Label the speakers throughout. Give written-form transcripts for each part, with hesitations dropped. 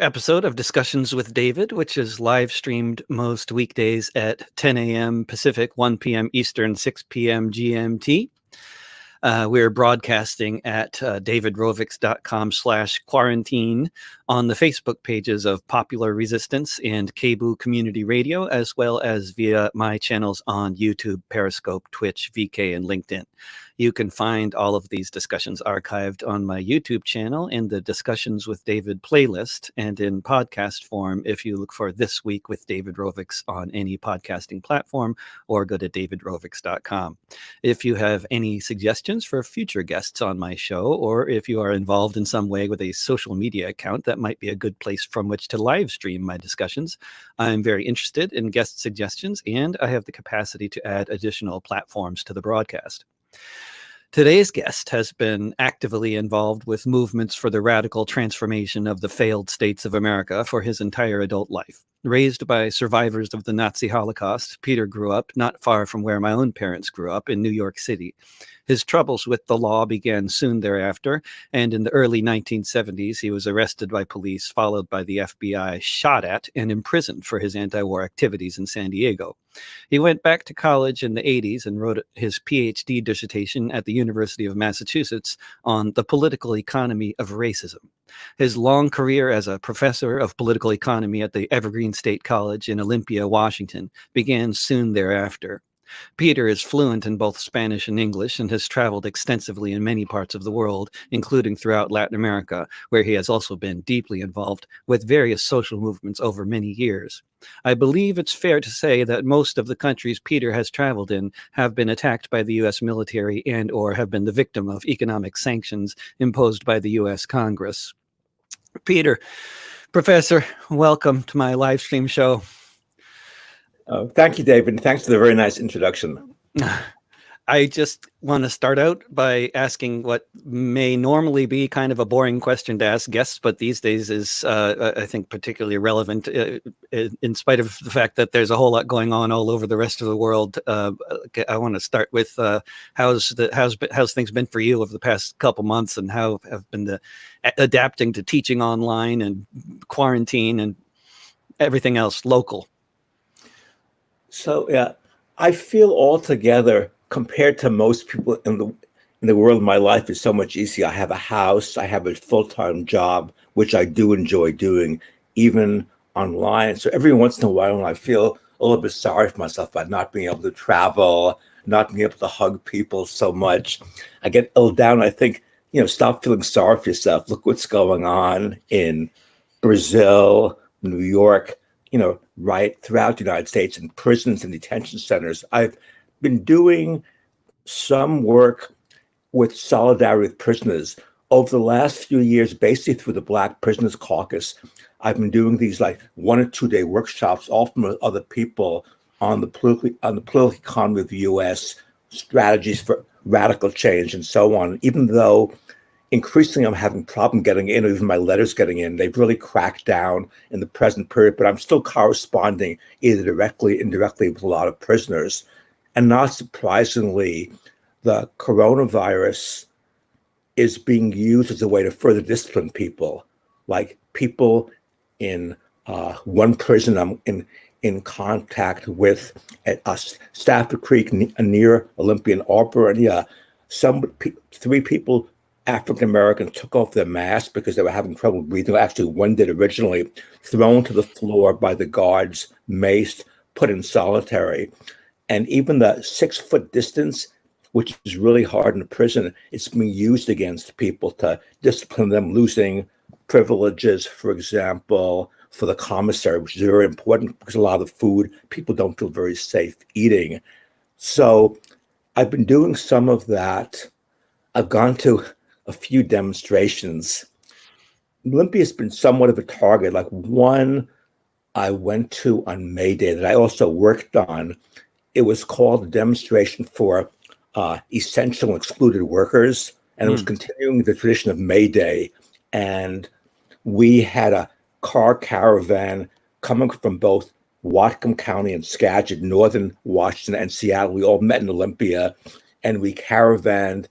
Speaker 1: Episode of Discussions with David, which is live streamed most weekdays at 10 a.m. Pacific, 1 p.m. Eastern, 6 p.m. GMT. We're broadcasting at davidrovics.com/quarantine on the Facebook pages of Popular Resistance and KBOO Community Radio, as well as via my channels on YouTube, Periscope, Twitch, VK, and LinkedIn. You can find all of these discussions archived on my YouTube channel in the Discussions with David playlist and in podcast form if you look for This Week with David Rovics on any podcasting platform or go to davidrovics.com. If you have any suggestions for future guests on my show, or if you are involved in some way with a social media account, that might be a good place from which to live stream my discussions. I'm very interested in guest suggestions, and I have the capacity to add additional platforms to the broadcast. Today's guest has been actively involved with movements for the radical transformation of the failed states of America for his entire adult life. Raised by survivors of the Nazi Holocaust, Peter grew up not far from where my own parents grew up in New York City. His troubles with the law began soon thereafter, and in the early 1970s, he was arrested by police, followed by the FBI, shot at, and imprisoned for his anti-war activities in San Diego. He went back to college in the 80s and wrote his PhD dissertation at the University of Massachusetts on the political economy of racism. His long career as a professor of political economy at the Evergreen State College in Olympia, Washington, began soon thereafter. Peter is fluent in both Spanish and English and has traveled extensively in many parts of the world, including throughout Latin America, where he has also been deeply involved with various social movements over many years. I believe it's fair to say that most of the countries Peter has traveled in have been attacked by the U.S. military and or have been the victim of economic sanctions imposed by the U.S. Congress. Peter, Professor, welcome to my live stream show.
Speaker 2: Thank you, David. Thanks for the very nice introduction.
Speaker 1: I just want to start out by asking what may normally be kind of a boring question to ask guests, but these days is, I think, particularly relevant in spite of the fact that there's a whole lot going on all over the rest of the world. I want to start with how's things been for you over the past couple months, and how have been adapting to teaching online and quarantine and everything else local.
Speaker 2: So, yeah, I feel altogether, compared to most people in the world, my life is so much easier. I have a house, I have a full-time job, which I do enjoy doing, even online. So every once in a while, when I feel a little bit sorry for myself about not being able to travel, not being able to hug people so much, I get a little down. I think, stop feeling sorry for yourself. Look what's going on in Brazil, New York, right throughout the United States, in prisons and detention centers. I've been doing some work with solidarity with prisoners over the last few years, basically through the Black Prisoners Caucus. I've been doing these like 1 or 2 day workshops, often with other people, on the political economy of the U.S., strategies for radical change, and so on. Even though increasingly I'm having problem getting in, or even my letters getting in, they've really cracked down in the present period, but I'm still corresponding either directly or indirectly with a lot of prisoners. And not surprisingly, the coronavirus is being used as a way to further discipline people. Like people in one prison I'm in contact with at Stafford Creek near Olympia and Arbor, and three people, African Americans, took off their masks because they were having trouble breathing. Actually, one did originally, thrown to the floor by the guards, maced, put in solitary. And even the 6 foot distance, which is really hard in a prison, it's being used against people to discipline them, losing privileges, for example, for the commissary, which is very important because a lot of the food people don't feel very safe eating. So I've been doing some of that. I've gone to a few demonstrations. Olympia has been somewhat of a target. Like one I went to on May Day that I also worked on. It was called a demonstration for essential and excluded workers, and it was continuing the tradition of May Day. And we had a car caravan coming from both Whatcom County and Skagit, northern Washington, and Seattle. We all met in Olympia, and we caravanned.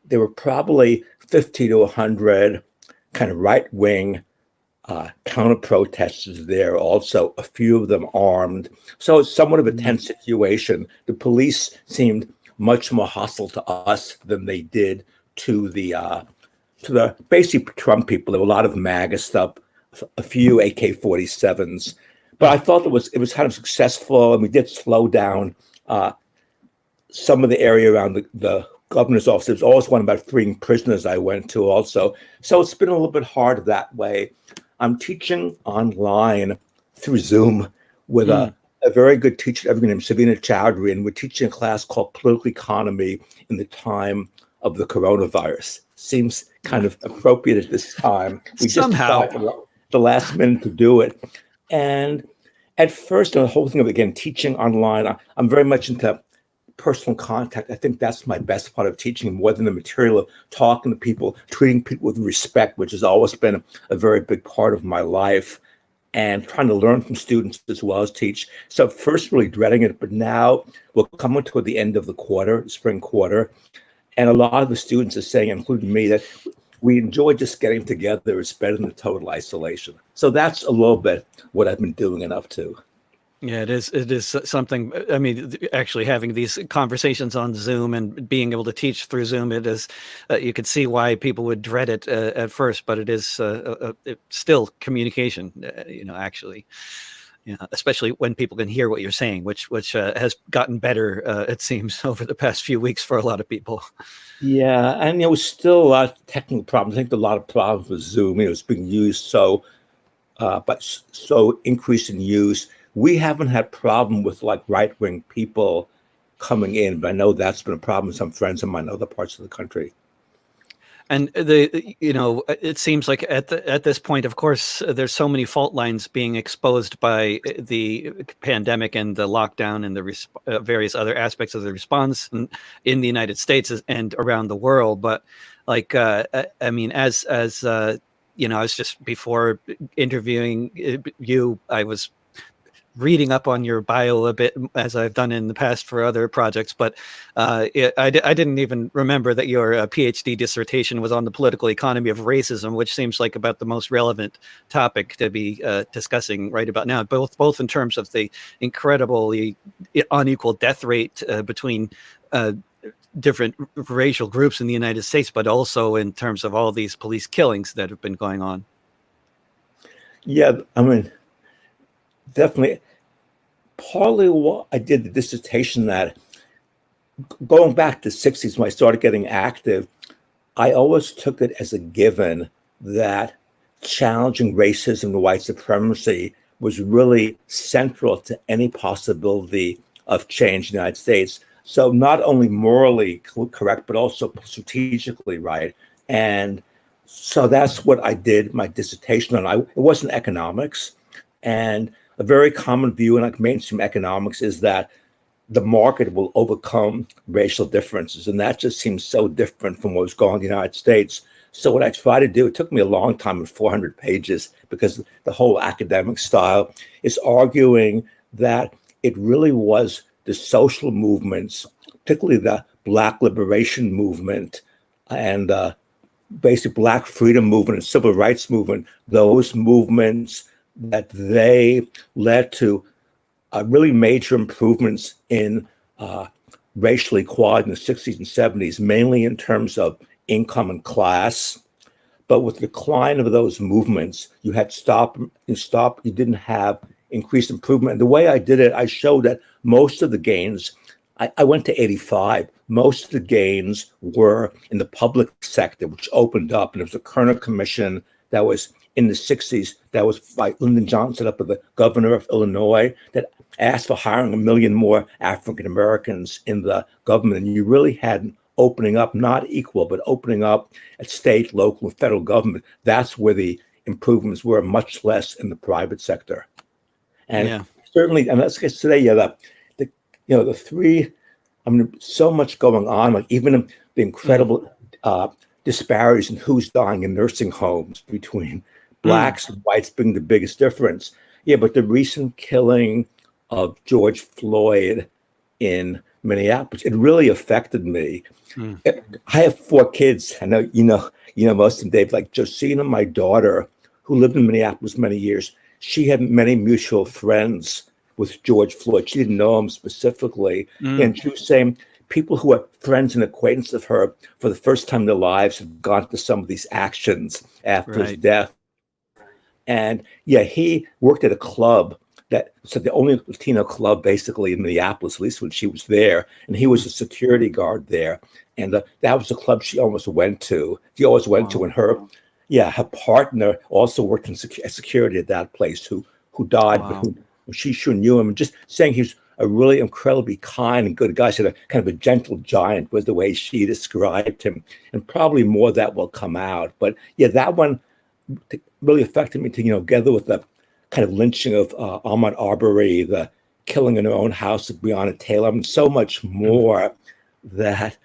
Speaker 2: There were probably 50 to 100 kind of right-wing counter protesters there, also a few of them armed. So it's somewhat of a tense situation. The police seemed much more hostile to us than they did to the basic Trump people. There were a lot of MAGA stuff, a few AK-47s, but I thought it was kind of successful, and we did slow down some of the area around the governor's office. There was always one about freeing prisoners I went to also. So it's been a little bit hard that way. I'm teaching online through Zoom with a very good teacher, Evergreen named Savina Chowdhury, and we're teaching a class called Political Economy in the time of the coronavirus. Seems kind of appropriate at this time. We
Speaker 1: Somehow.
Speaker 2: just decided the last minute to do it. And at first, the whole thing of, again, teaching online, I'm very much into personal contact. I think that's my best part of teaching, more than the material of talking to people, treating people with respect, which has always been a very big part of my life, and trying to learn from students as well as teach. So first really dreading it, but now we're coming toward the end of the quarter, spring quarter, and a lot of the students are saying, including me, that we enjoy just getting together. It's better than total isolation. So that's a little bit what I've been doing it up to.
Speaker 1: Yeah, it is. It is something. I mean, actually having these conversations on Zoom and being able to teach through Zoom, it is. You could see why people would dread it at first, but it is it's still communication. Actually, especially when people can hear what you're saying, which has gotten better. It seems over the past few weeks for a lot of people.
Speaker 2: Yeah, and there was still a lot of technical problems. I think a lot of problems with Zoom. It's being used so increased in use. We haven't had problem with like right-wing people coming in, but I know that's been a problem with some friends of mine in other parts of the country.
Speaker 1: And it seems like at this point, of course, there's so many fault lines being exposed by the pandemic and the lockdown and the various other aspects of the response in the United States and around the world. But like, I mean, as I was just before interviewing you, I was reading up on your bio a bit, as I've done in the past for other projects, but I didn't even remember that your PhD dissertation was on the political economy of racism, which seems like about the most relevant topic to be discussing right about now, both in terms of the incredibly unequal death rate between different racial groups in the United States, but also in terms of all these police killings that have been going on.
Speaker 2: Yeah, I mean, definitely. Partly what I did the dissertation that, going back to the 60s when I started getting active, I always took it as a given that challenging racism and white supremacy was really central to any possibility of change in the United States. So not only morally correct, but also strategically right. And so that's what I did my dissertation on. It wasn't economics. And a very common view in like mainstream economics is that the market will overcome racial differences. And that just seems so different from what was going on in the United States. So what I tried to do, it took me a long time and 400 pages, because the whole academic style is arguing that it really was the social movements, particularly the Black liberation movement and basic Black freedom movement and civil rights movement, those movements that they led to really major improvements in racial equality in the 60s and 70s, mainly in terms of income and class. But with the decline of those movements, you had you didn't have increased improvement. And the way I did it, I showed that most of the gains, I went to 85, most of the gains were in the public sector, which opened up. And there was a Kerner Commission that was in the 60s, that was by Lyndon Johnson up with the governor of Illinois, that asked for hiring 1 million more African Americans in the government. And you really had an opening up, not equal, but opening up at state, local, and federal government. That's where the improvements were, much less in the private sector. And certainly, and let's get today, the three, I mean, so much going on, like even the incredible disparities in who's dying in nursing homes between Blacks and whites being the biggest difference. Yeah, but the recent killing of George Floyd in Minneapolis, it really affected me. I have 4 kids. I know you know most of them, Dave, like Josina, my daughter, who lived in Minneapolis many years, she had many mutual friends with George Floyd. She didn't know him specifically. And she was saying people who are friends and acquaintances of her for the first time in their lives have gone to some of these actions after his death. And yeah, he worked at a club that so the only Latino club basically in Minneapolis, at least when she was there. And he was a security guard there. And that was the club she almost went to. She always went to, and her partner also worked in security at that place, who died, but who she sure knew him. And just saying he's a really incredibly kind and good guy. She had a kind of a gentle giant was the way she described him. And probably more of that will come out. But yeah, that one really affected me together with the kind of lynching of Ahmaud Arbery, the killing in her own house of Breonna Taylor, and so much more that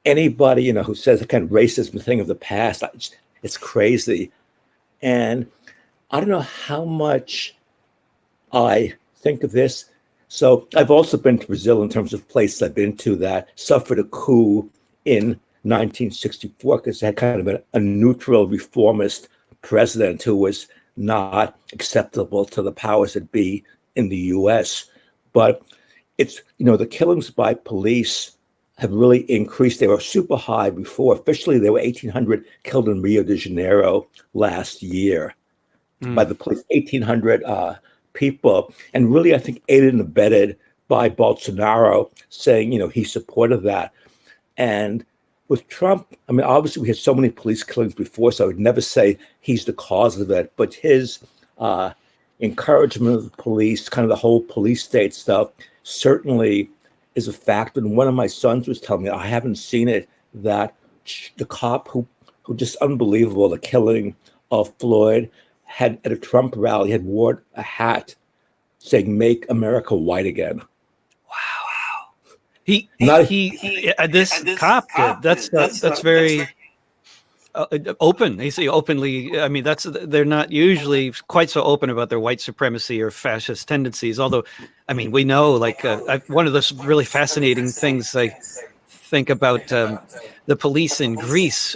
Speaker 2: anybody, who says a kind of racism thing of the past, it's crazy. And I don't know how much I think of this. So I've also been to Brazil in terms of places I've been to that suffered a coup in 1964 because they had kind of a neutral reformist president who was not acceptable to the powers that be in the U.S. But it's, the killings by police have really increased. They were super high before. Officially, there were 1,800 killed in Rio de Janeiro last year by the police, 1,800 people. And really, I think, aided and abetted by Bolsonaro saying, he supported that. And with Trump, I mean, obviously we had so many police killings before, so I would never say he's the cause of it. But his encouragement of the police, kind of the whole police state stuff, certainly is a factor. And one of my sons was telling me, I haven't seen it, that the cop who just unbelievable, the killing of Floyd, had at a Trump rally, had worn a hat saying, "Make America White Again."
Speaker 1: This cop did. That's very open. He's openly. I mean, they're not usually quite so open about their white supremacy or fascist tendencies. Although, I mean, we know, one of those really fascinating things I think about the police in Greece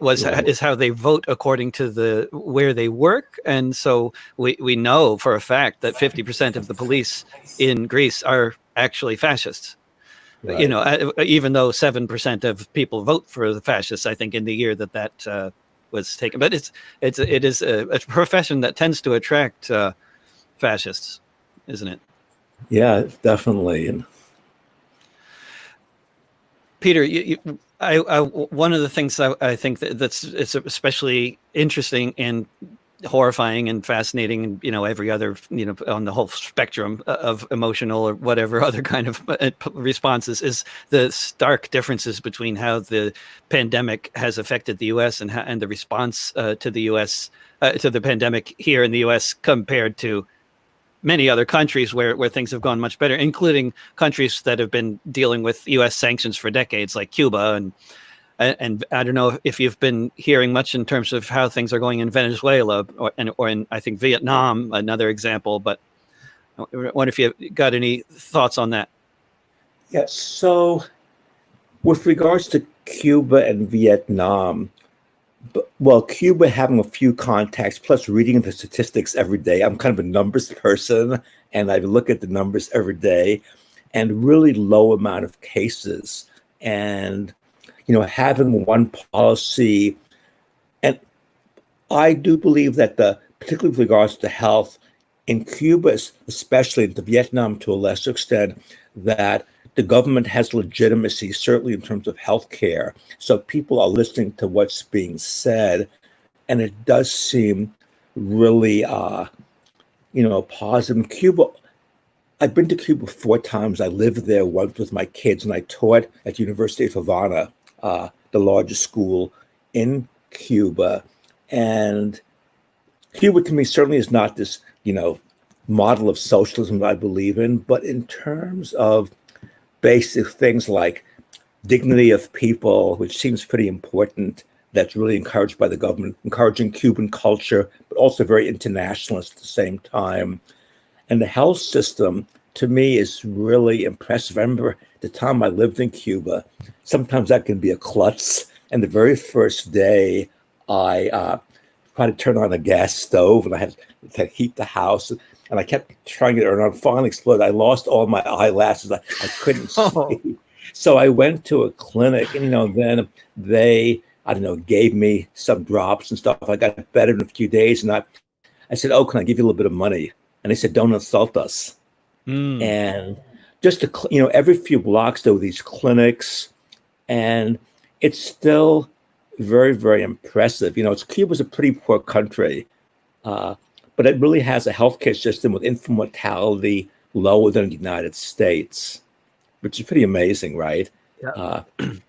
Speaker 1: is how they vote according to where they work, and so we know for a fact that 50% of the police in Greece are actually fascists. Right. Even though 7% of people vote for the fascists, I think in the year that was taken. But it is a profession that tends to attract fascists, isn't it?
Speaker 2: Yeah, definitely. And
Speaker 1: Peter, one of the things I think that's especially interesting and horrifying and fascinating, and every other on the whole spectrum of emotional or whatever other kind of responses, is the stark differences between how the pandemic has affected the U.S. and the response to the U.S. To the pandemic here in the U.S. compared to many other countries where things have gone much better, including countries that have been dealing with U.S. sanctions for decades, like Cuba. And I don't know if you've been hearing much in terms of how things are going in Venezuela or in, I think, Vietnam, another example. But I wonder if you got any thoughts on that.
Speaker 2: Yeah, so with regards to Cuba and Vietnam, Cuba having a few contacts, plus reading the statistics every day. I'm kind of a numbers person, and I look at the numbers every day, and really low amount of cases. And having one policy, and I do believe that particularly with regards to health, in Cuba, especially to Vietnam to a lesser extent, that the government has legitimacy, certainly in terms of healthcare. So people are listening to what's being said, and it does seem really, positive. In Cuba, I've been to Cuba 4 times. I lived there once with my kids, and I taught at University of Havana, the largest school in Cuba. And Cuba, to me, certainly is not this, model of socialism that I believe in. But in terms of basic things like dignity of people, which seems pretty important, that's really encouraged by the government, encouraging Cuban culture, but also very internationalist at the same time. And the health system, to me, is really impressive. I remember the time I lived in Cuba, sometimes that can be a klutz. And the very first day I try to turn on a gas stove, and I had to heat the house, and I kept trying to turn it on. Finally exploded. I lost all my eyelashes. I couldn't
Speaker 1: Oh,
Speaker 2: see. So I went to a clinic, and then they, I don't know, gave me some drops and stuff. I got better in a few days, and I said, "Oh, can I give you a little bit of money?" And they said, "Don't insult us."
Speaker 1: mm.
Speaker 2: And just to, every few blocks there were these clinics, and it's still very, very impressive. Cuba's a pretty poor country, but it really has a healthcare system with infant mortality lower than the United States, which is pretty amazing, right?
Speaker 1: Yeah.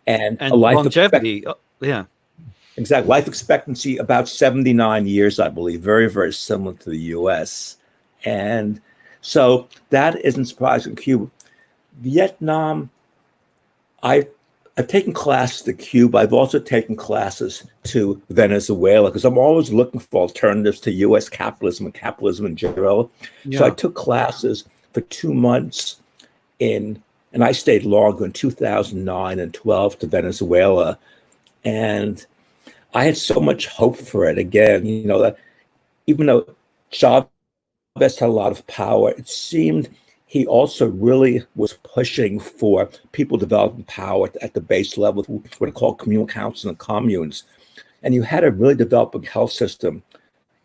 Speaker 2: And a
Speaker 1: And longevity. Yeah.
Speaker 2: exact life expectancy about 79 years, I believe, very, very similar to the U.S. And so that isn't surprising. Cuba, Vietnam, I've taken classes to Cuba. I've also taken classes to Venezuela because I'm always looking for alternatives to U.S. capitalism and capitalism in general.
Speaker 1: Yeah.
Speaker 2: So I took classes for 2 months and I stayed longer in 2009 and 12 to Venezuela. And I had so much hope for it. Again, that even though Chavez had a lot of power, it seemed he also really was pushing for people developing power at the base level, what are called communal councils and communes. And you had a really developing health system.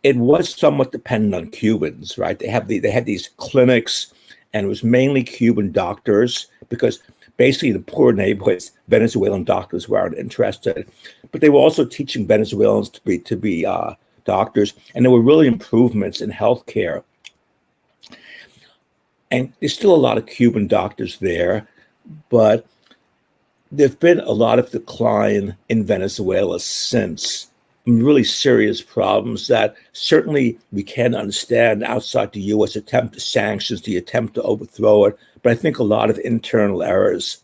Speaker 2: It was somewhat dependent on Cubans, right? They had these clinics, and it was mainly Cuban doctors because basically the poor neighborhoods, Venezuelan doctors weren't interested. But they were also teaching Venezuelans to be doctors, and there were really improvements in healthcare. And there's still a lot of Cuban doctors there, but there's been a lot of decline in Venezuela since. Really serious problems that certainly we can understand outside the U.S. attempt to sanctions, the attempt to overthrow it. But I think a lot of internal errors,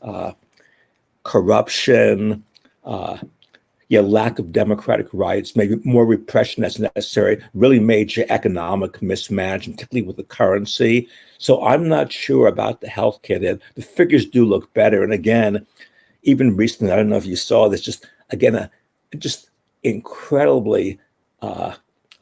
Speaker 2: corruption, lack of democratic rights, maybe more repression as necessary, really major economic mismanagement, particularly with the currency. So I'm not sure about the healthcare there. The figures do look better. And again, even recently, I don't know if you saw this, just incredibly,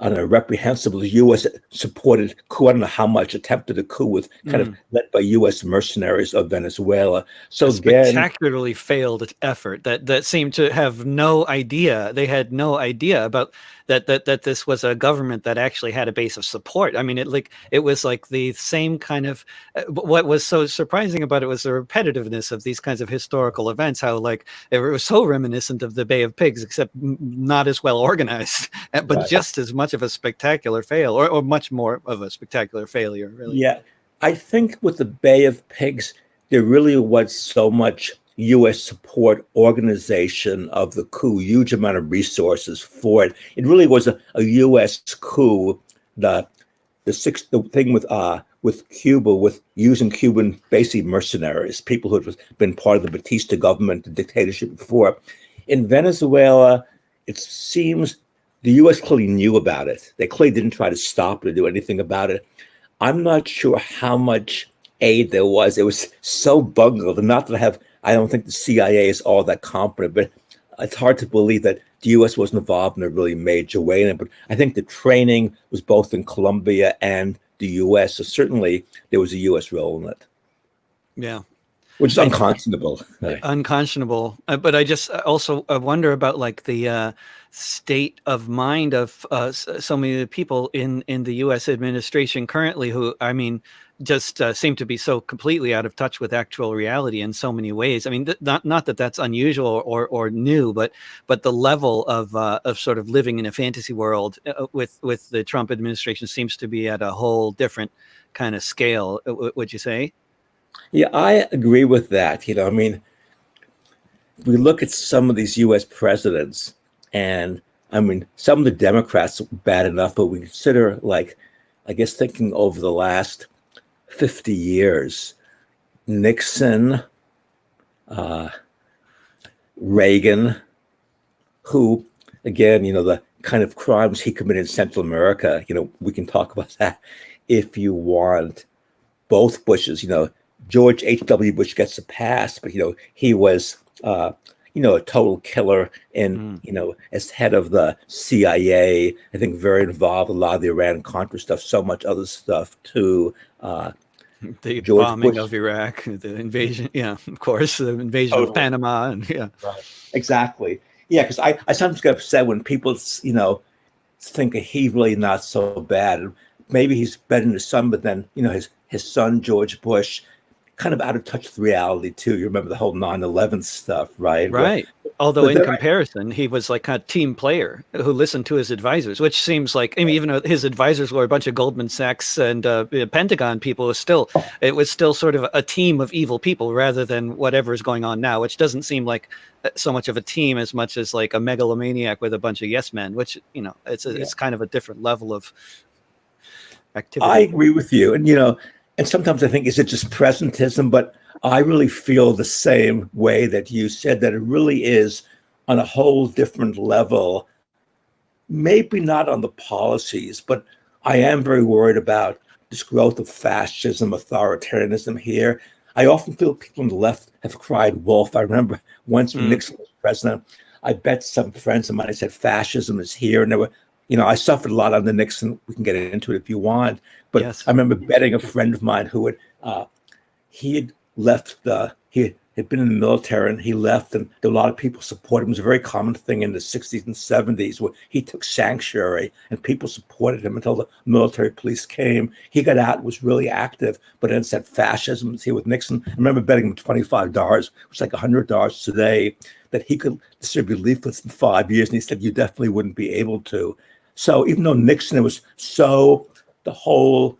Speaker 2: reprehensible U.S.-supported coup. I don't know how much attempted a coup with kind of led by U.S. mercenaries of Venezuela. So
Speaker 1: A
Speaker 2: again,
Speaker 1: spectacularly failed effort that seemed to have no idea. They had no idea about that this was a government that actually had a base of support. I mean, it was like the same kind of. What was so surprising about it was the repetitiveness of these kinds of historical events. How like it was so reminiscent of the Bay of Pigs, except not as well organized, but
Speaker 2: right.
Speaker 1: just as much of a spectacular fail, or much more of a spectacular failure. Really.
Speaker 2: Yeah, I think with the Bay of Pigs, there really was so much U.S. support, organization of the coup, huge amount of resources for it. It really was a U.S. coup. The thing with Cuba, with using Cuban basically mercenaries, people who had been part of the Batista government, the dictatorship before. In Venezuela, it seems the U.S. clearly knew about it. They clearly didn't try to stop it or do anything about it. I'm not sure how much aid there was. It was so bungled. And not that I don't think the CIA is all that competent, but it's hard to believe that the U.S. wasn't involved in a really major way in it. But I think the training was both in Colombia and the U.S. So certainly there was a U.S. role in it.
Speaker 1: Yeah.
Speaker 2: Which is unconscionable.
Speaker 1: Unconscionable. But I just also wonder about like the state of mind of so many of the people in the U.S. administration currently who, I mean, just seem to be so completely out of touch with actual reality in so many ways. I mean, not that that's unusual or new, but the level of sort of living in a fantasy world with the Trump administration seems to be at a whole different kind of scale. Would you say?
Speaker 2: Yeah, I agree with that. I mean, we look at some of these U.S. presidents, and I mean, some of the Democrats are bad enough, but we consider, like, I guess thinking over the last 50 years, Nixon, Reagan, who, again, the kind of crimes he committed in Central America, we can talk about that if you want. Both Bushes, George H.W. Bush gets a pass, but he was a total killer and,
Speaker 1: Mm.
Speaker 2: as head of the CIA, I think very involved in a lot of the Iran-Contra stuff, so much other stuff too.
Speaker 1: The
Speaker 2: George
Speaker 1: bombing
Speaker 2: Bush.
Speaker 1: of Iraq, the invasion, yeah, of course, the invasion of
Speaker 2: Totally.
Speaker 1: Panama, and yeah.
Speaker 2: Right. Exactly. Yeah, because I sometimes get upset when people, think he's really not so bad. Maybe he's better than his son, but then, his son, George Bush, kind of out of touch with reality too. You remember the whole 9/11 stuff, right?
Speaker 1: Right. Although
Speaker 2: But
Speaker 1: in
Speaker 2: then
Speaker 1: comparison, he was like a team player who listened to his advisors, which seems like, I mean, even though his advisors were a bunch of Goldman Sachs and Pentagon people, it was still sort of a team of evil people rather than whatever is going on now, which doesn't seem like so much of a team as much as like a megalomaniac with a bunch of yes men, which,
Speaker 2: yeah,
Speaker 1: it's kind of a different level of
Speaker 2: I
Speaker 1: activity.
Speaker 2: agree with you. And sometimes I think, is it just presentism? But I really feel the same way that you said, that it really is on a whole different level. Maybe not on the policies, but I am very worried about this growth of fascism, authoritarianism here. I often feel people on the left have cried wolf. I remember once when
Speaker 1: Mm,
Speaker 2: Nixon was president, I bet some friends of mine, I said, fascism is here. And there were, I suffered a lot under Nixon. We can get into it if you want. But
Speaker 1: yes.
Speaker 2: I remember betting a friend of mine who he had left he had been in the military and he left, and there were a lot of people supported him. It was a very common thing in the 60s and 70s where he took sanctuary and people supported him until the military police came. He got out, was really active, but then said fascism is here with Nixon. I remember betting him $25, which is like $100 today, that he could distribute leaflets in 5 years. And he said, you definitely wouldn't be able to. So even though Nixon was the whole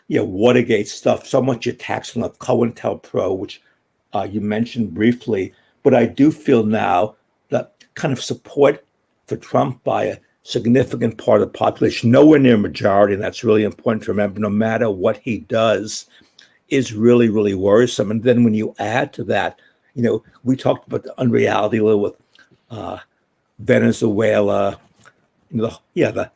Speaker 2: Watergate stuff, so much attacks on the COINTELPRO, which you mentioned briefly, but I do feel now that kind of support for Trump by a significant part of the population, nowhere near majority, and that's really important to remember, no matter what he does, is really, really worrisome. And then when you add to that, we talked about the unreality a little with Venezuela. The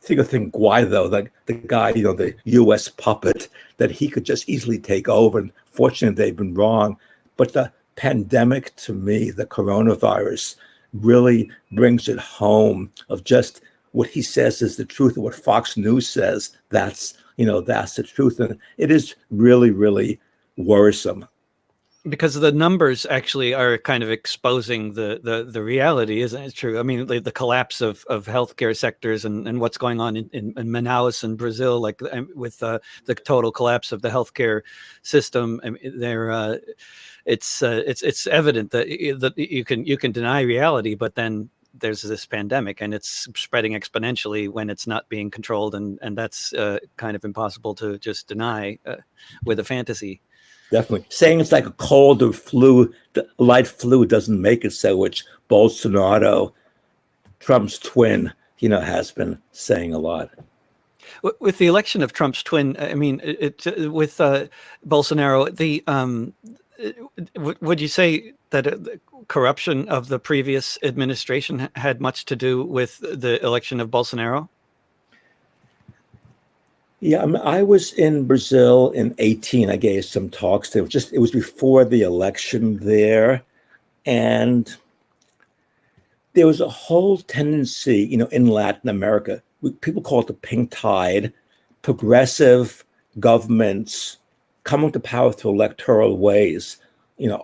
Speaker 2: thing Guaido, the guy, the U.S. puppet, that he could just easily take over. And fortunately, they've been wrong. But the pandemic, to me, the coronavirus, really brings it home of just what he says is the truth, and what Fox News says, that's the truth. And it is really, really worrisome.
Speaker 1: Because the numbers actually are kind of exposing the reality, isn't it true? I mean, the collapse of healthcare sectors and what's going on in Manaus and Brazil, like with the total collapse of the healthcare system. I mean, it's evident that you can deny reality, but then there's this pandemic and it's spreading exponentially when it's not being controlled, and that's kind of impossible to just deny with a fantasy.
Speaker 2: Definitely. Saying it's like a cold or flu, the light flu doesn't make it so, which Bolsonaro, Trump's twin, has been saying a lot.
Speaker 1: With the election of Trump's twin, I mean, with Bolsonaro, would you say that the corruption of the previous administration had much to do with the election of Bolsonaro?
Speaker 2: Yeah, I was in Brazil in 18. I gave some talks there. It was before the election there. And there was a whole tendency, in Latin America, people call it the pink tide, progressive governments coming to power through electoral ways.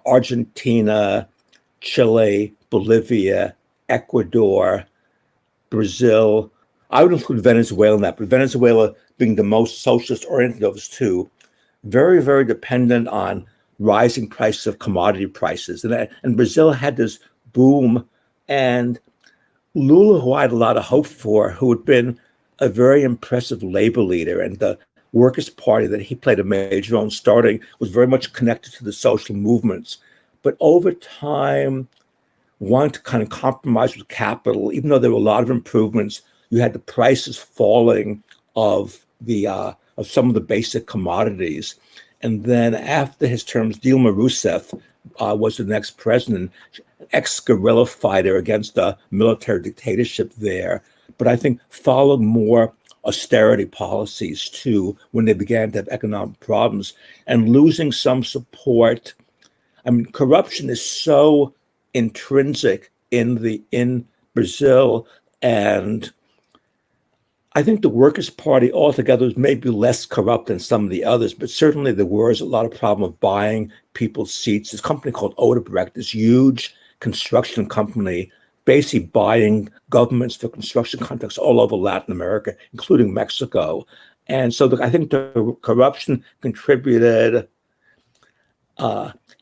Speaker 2: Argentina, Chile, Bolivia, Ecuador, Brazil. I would include Venezuela in that, but Venezuela being the most socialist oriented of those two, very, very dependent on rising prices of commodity prices. And Brazil had this boom, and Lula, who I had a lot of hope for, who had been a very impressive labor leader, and the Workers' Party that he played a major role in starting was very much connected to the social movements. But over time, wanted to kind of compromise with capital, even though there were a lot of improvements. You had the prices falling of some of the basic commodities. And then after his terms, Dilma Rousseff was the next president, ex-guerrilla fighter against the military dictatorship there. But I think followed more austerity policies too when they began to have economic problems and losing some support. I mean, corruption is so intrinsic in Brazil. And I think the Workers' Party altogether is maybe less corrupt than some of the others, but certainly there was a lot of problem of buying people's seats. This company called Odebrecht, this huge construction company, basically buying governments for construction contracts all over Latin America, including Mexico. And so I think the corruption contributed,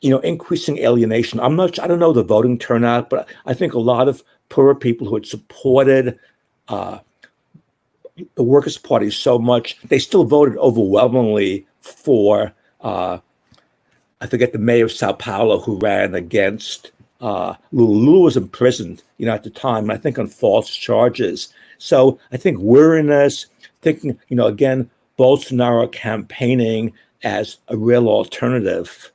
Speaker 2: increasing alienation. I don't know the voting turnout, but I think a lot of poorer people who had supported the Workers' Party so much, they still voted overwhelmingly for, I forget the mayor of Sao Paulo who ran against Lula. Lula was imprisoned, at the time, I think on false charges. So I think weariness, thinking, again, Bolsonaro campaigning as a real alternative.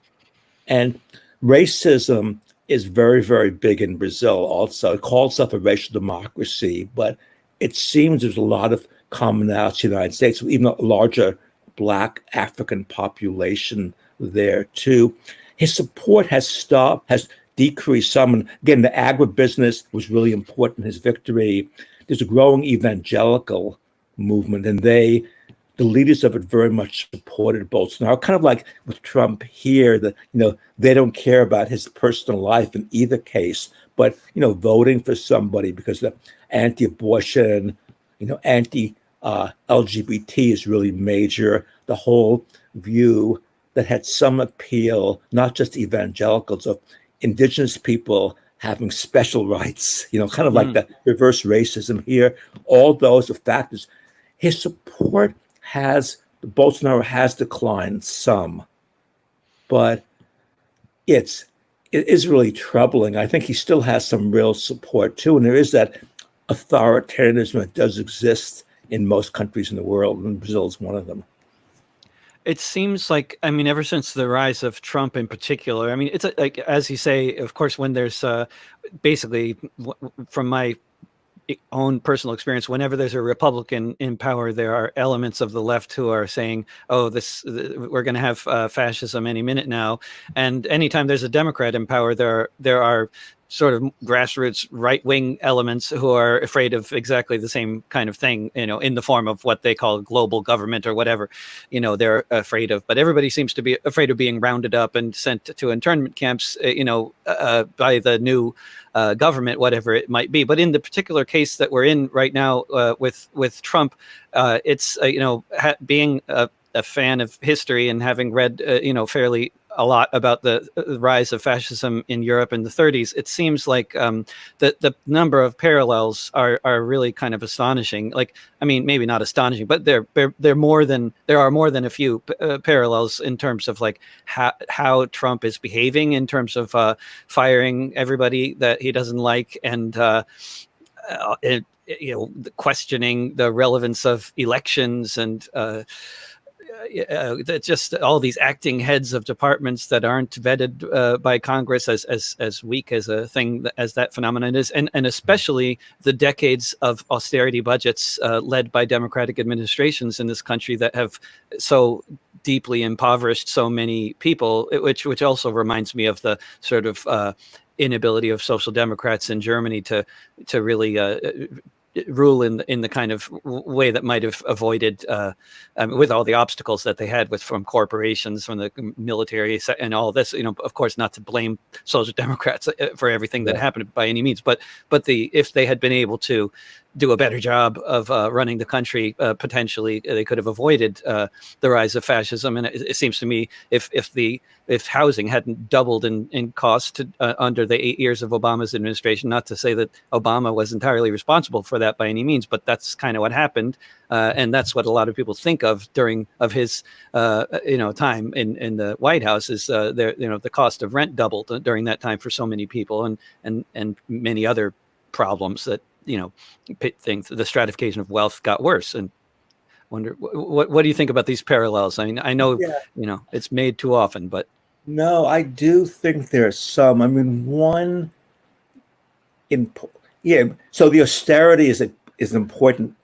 Speaker 2: And racism is very, very big in Brazil also. It calls itself a racial democracy, but it seems there's a lot of commonality in the United States, with even a larger Black African population there too. His support has decreased some. And again, the agribusiness was really important in his victory. There's a growing evangelical movement, and the leaders of it very much supported Bolsonaro, kind of like with Trump here, that, they don't care about his personal life in either case, but, voting for somebody because the anti-abortion, anti-LGBT is really major. The whole view that had some appeal, not just evangelicals, of indigenous people having special rights, kind of like the reverse racism here. All those are factors. His support Bolsonaro has declined some, but it is really troubling. I think he still has some real support too. And there is that authoritarianism that does exist in most countries in the world, and Brazil is one of them.
Speaker 1: It seems like, ever since the rise of Trump in particular, it's like, as you say, of course, when there's basically, from my own personal experience, whenever there's a Republican in power, there are elements of the left who are saying, "Oh, we're going to have fascism any minute now." And anytime there's a Democrat in power, there are sort of grassroots right-wing elements who are afraid of exactly the same kind of thing, in the form of what they call global government or whatever, they're afraid of. But everybody seems to be afraid of being rounded up and sent to internment camps, by the new government, whatever it might be. But in the particular case that we're in right now with Trump, it's, being a fan of history and having read, fairly a lot about the rise of fascism in Europe in the 30s, it seems like the number of parallels are really kind of astonishing. Like, maybe not astonishing, but there are more than a few parallels in terms of like how Trump is behaving in terms of firing everybody that he doesn't like, and questioning the relevance of elections, and just all these acting heads of departments that aren't vetted by Congress, as weak as a thing as that phenomenon is, and especially the decades of austerity budgets led by Democratic administrations in this country that have so deeply impoverished so many people, which also reminds me of the sort of inability of social democrats in Germany to really rule in the kind of way that might have avoided with all the obstacles that they had from corporations, from the military, and all this. Of course, not to blame social democrats for everything that happened by any means, but if they had been able to do a better job of running the country, potentially they could have avoided the rise of fascism. And it seems to me, if housing hadn't doubled in cost under the 8 years of Obama's administration, not to say that Obama was entirely responsible for that by any means, but that's kind of what happened, and that's what a lot of people think of during his time in the White House, is the cost of rent doubled during that time for so many people, and many other problems that things. The stratification of wealth got worse. And wonder what do you think about these parallels? I know it's made too often, but
Speaker 2: no, I do think there's some. One so the austerity is an important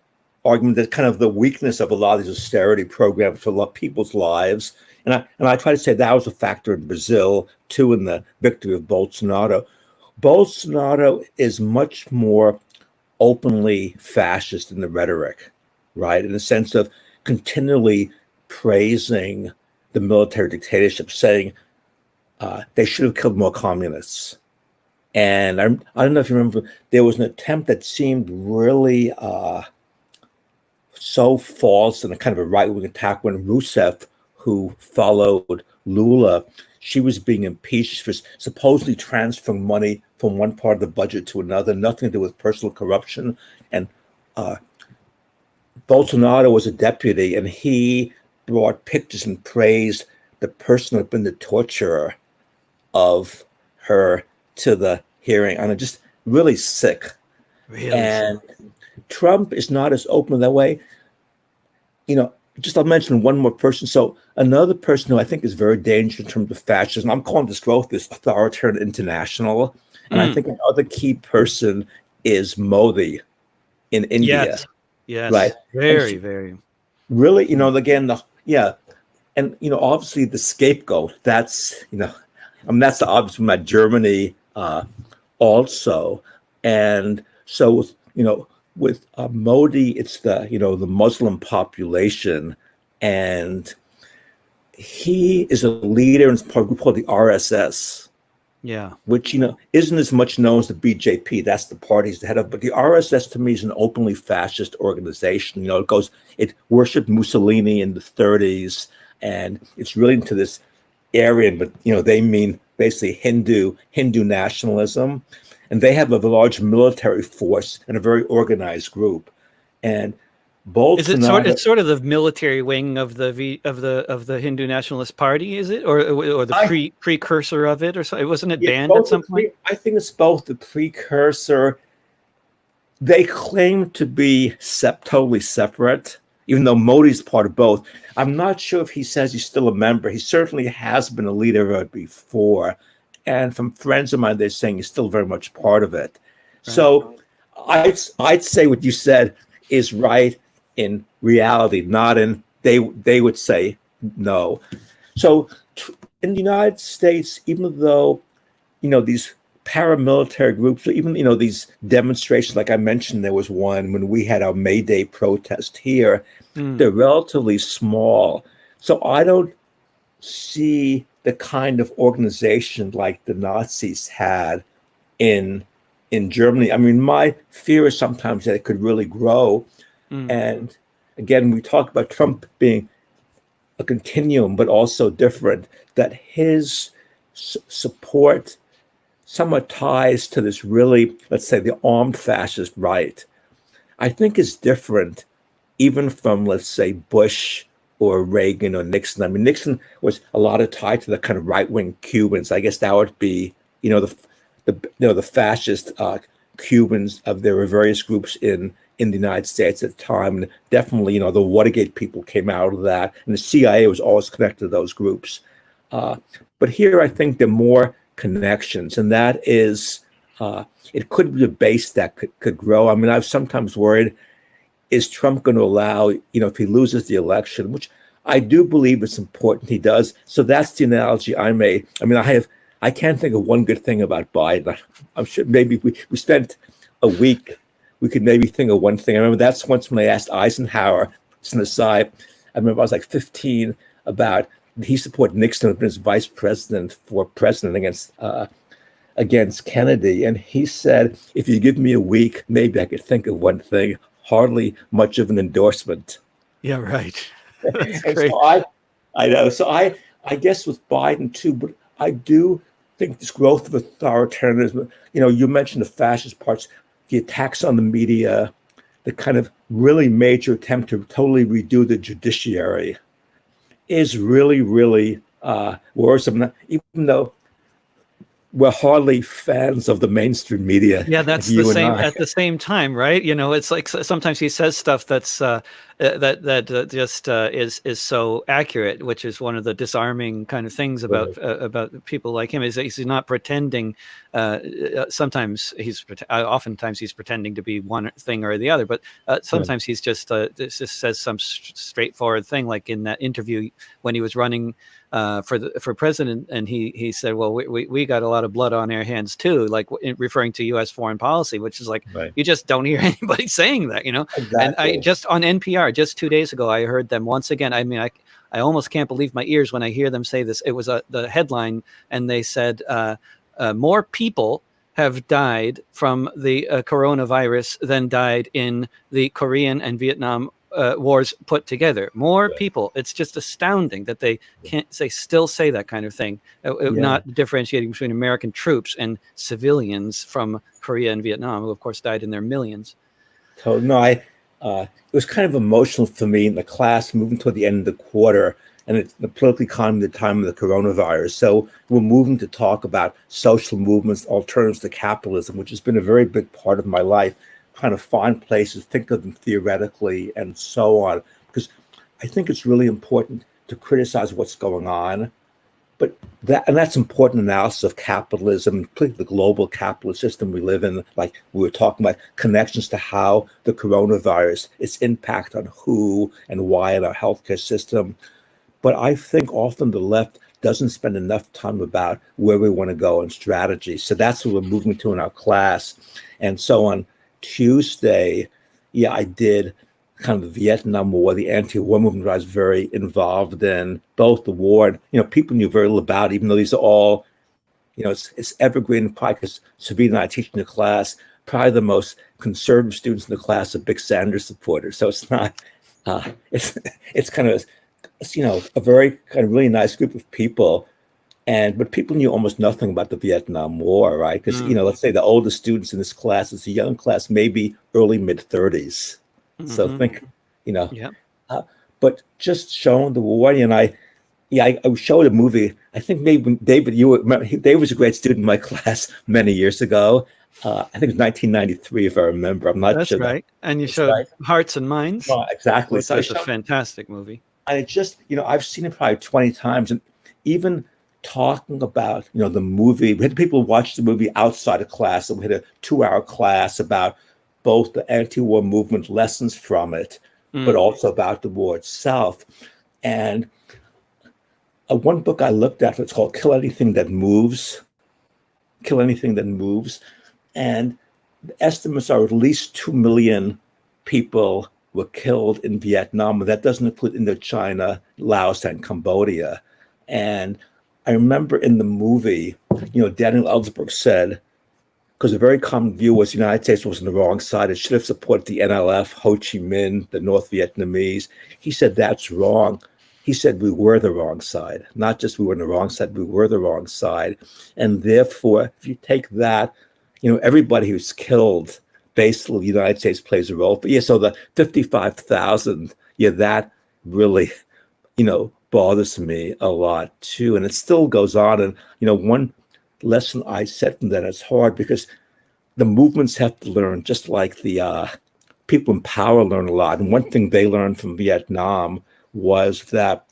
Speaker 2: argument. That kind of the weakness of a lot of these austerity programs for a lot of people's lives, and I try to say that was a factor in Brazil too, in the victory of Bolsonaro. Bolsonaro is much more openly fascist in the rhetoric, right? In the sense of continually praising the military dictatorship, saying they should have killed more communists. And I don't know if you remember, there was an attempt that seemed really so false and a kind of a right-wing attack when Rousseff, who followed Lula, she was being impeached for supposedly transferring money from one part of the budget to another, nothing to do with personal corruption. And Bolsonaro was a deputy, and he brought pictures and praised the person who had been the torturer of her to the hearing. And just really sick.
Speaker 1: Really
Speaker 2: and
Speaker 1: sick.
Speaker 2: Trump is not as open that way. Just I'll mention one more person. So another person who I think is very dangerous in terms of fascism, I'm calling this growth this authoritarian international. And I think another key person is Modi in India.
Speaker 1: Yes.
Speaker 2: Right.
Speaker 1: Very.
Speaker 2: Really, again, and obviously the scapegoat. That's that's the obvious from Germany also, and so with Modi, it's the the Muslim population, and he is a leader in a group called the RSS.
Speaker 1: Yeah.
Speaker 2: Which isn't as much known as the BJP. That's the party he's the head of. But the RSS to me is an openly fascist organization. It worshipped Mussolini in the 30s, and it's really into this Aryan, but they mean basically Hindu nationalism, and they have a large military force and a very organized group. And Bolsonaro,
Speaker 1: it's sort of the military wing of the Hindu Nationalist Party, is it, or the precursor of it, or so? Wasn't it banned at some point?
Speaker 2: I think it's both the precursor. They claim to be totally separate, even though Modi's part of both. I'm not sure if he says he's still a member. He certainly has been a leader of it before, and from friends of mine, they're saying he's still very much part of it. Right. So I'd say what you said is right in reality, not in they would say no. So in the United States, even though these paramilitary groups, even these demonstrations, like I mentioned, there was one when we had our May Day protest here, they're relatively small. So I don't see the kind of organization like the Nazis had in Germany. I mean, my fear is sometimes that it could really grow. And again, we talk about Trump being a continuum, but also different, that his support somewhat ties to this really, let's say, the armed fascist right, I think is different even from, let's say, Bush or Reagan or Nixon. I mean, Nixon was a lot of tied to the kind of right-wing Cubans. I guess that would be, the fascist Cubans. There were various groups in the United States at the time. And definitely, the Watergate people came out of that, and the CIA was always connected to those groups. But here, I think there are more connections, and that is, it could be a base that could grow. I mean, I've sometimes worried, is Trump going to allow, if he loses the election, which I do believe it's important he does. So that's the analogy I made. I mean, I can't think of one good thing about Biden. I'm sure maybe we spent a week, we could maybe think of one thing. I remember that's once when I asked Eisenhower, it's an aside, I remember I was like 15, about he supported Nixon as vice president for president against Kennedy. And he said, if you give me a week, maybe I could think of one thing. Hardly much of an endorsement.
Speaker 1: Yeah, right. That's
Speaker 2: and
Speaker 1: great.
Speaker 2: So I know. So I guess with Biden too, but I do think this growth of authoritarianism, you mentioned the fascist parts, the attacks on the media, the kind of really major attempt to totally redo the judiciary is really, really worrisome, even though we're hardly fans of the mainstream media.
Speaker 1: Yeah, that's the same at the same time, right? It's like sometimes he says stuff that's that just is so accurate, which is one of the disarming kind of things about people like him, is that he's not pretending. Sometimes oftentimes he's pretending to be one thing or the other, but sometimes he's just says some straightforward thing, like in that interview when he was running for president, and he said, well, we got a lot of blood on our hands too, like referring to U.S. foreign policy, which is like, you just don't hear anybody saying that,
Speaker 2: Exactly.
Speaker 1: And I just on NPR just 2 days ago, I heard them once again. I mean, I almost can't believe my ears when I hear them say this. It was the headline, and they said more people have died from the coronavirus than died in the Korean and Vietnam wars put together. More people. It's just astounding that they still say that kind of thing, not differentiating between American troops and civilians from Korea and Vietnam, who of course died in their millions.
Speaker 2: So no, it was kind of emotional for me in the class moving toward the end of the quarter, and it's the political economy at the time of the coronavirus. So we're moving to talk about social movements, alternatives to capitalism, which has been a very big part of my life, trying to find places, think of them theoretically, and so on. Because I think it's really important to criticize what's going on, but that's important analysis of capitalism, particularly the global capitalist system we live in. Like we were talking about connections to how the coronavirus, its impact on who and why in our healthcare system. But I think often the left doesn't spend enough time about where we want to go and strategy. So that's what we're moving to in our class. And so on Tuesday, I did kind of the Vietnam War, the anti-war movement I was very involved in, both the war, people knew very little about, even though these are all, it's evergreen, probably because Savita and I teach in the class, probably the most conservative students in the class are big Sanders supporters. So it's not, it's kind of, a very kind of really nice group of people. But people knew almost nothing about the Vietnam War, right? Because, let's say the oldest students in this class, it's a young class, maybe early mid-30s. So think, but just showing the war, and I showed a movie. I think maybe when David, David was a great student in my class many years ago. I think it was 1993, if I remember. I'm not sure.
Speaker 1: That's right. And you showed Hearts and Minds.
Speaker 2: Oh, exactly.
Speaker 1: So it's a fantastic movie.
Speaker 2: And it just, I've seen it probably 20 times, and even talking about, the movie, we had people watch the movie outside of class, and we had a 2-hour class about both the anti-war movement, lessons from it, but also about the war itself. And one book I looked at, it's called Kill Anything That Moves. Kill Anything That Moves. And the estimates are at least 2 million people were killed in Vietnam. And that doesn't include Indochina, Laos, and Cambodia. And I remember in the movie, Daniel Ellsberg said, because a very common view was the United States was on the wrong side. It should have supported the NLF, Ho Chi Minh, the North Vietnamese. He said, that's wrong. He said, we were the wrong side. Not just we were on the wrong side, we were the wrong side. And therefore, if you take that, everybody who's killed, basically the United States plays a role. But so the 55,000, that really, bothers me a lot too. And it still goes on. And, one lesson I said from that, it's hard because the movements have to learn, just like the people in power learn a lot. And one thing they learned from Vietnam was that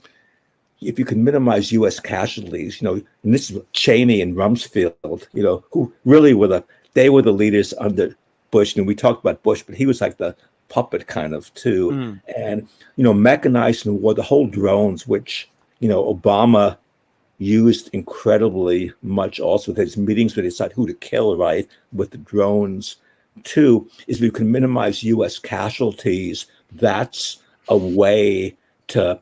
Speaker 2: if you can minimize U.S. casualties, and this is Cheney and Rumsfeld, who really were they were the leaders under Bush. And we talked about Bush, but he was like the puppet kind of too. And, mechanizing war, the whole drones, which, Obama used incredibly much also with his meetings where they decide who to kill, right, with the drones too, is we can minimize U.S. casualties. That's a way to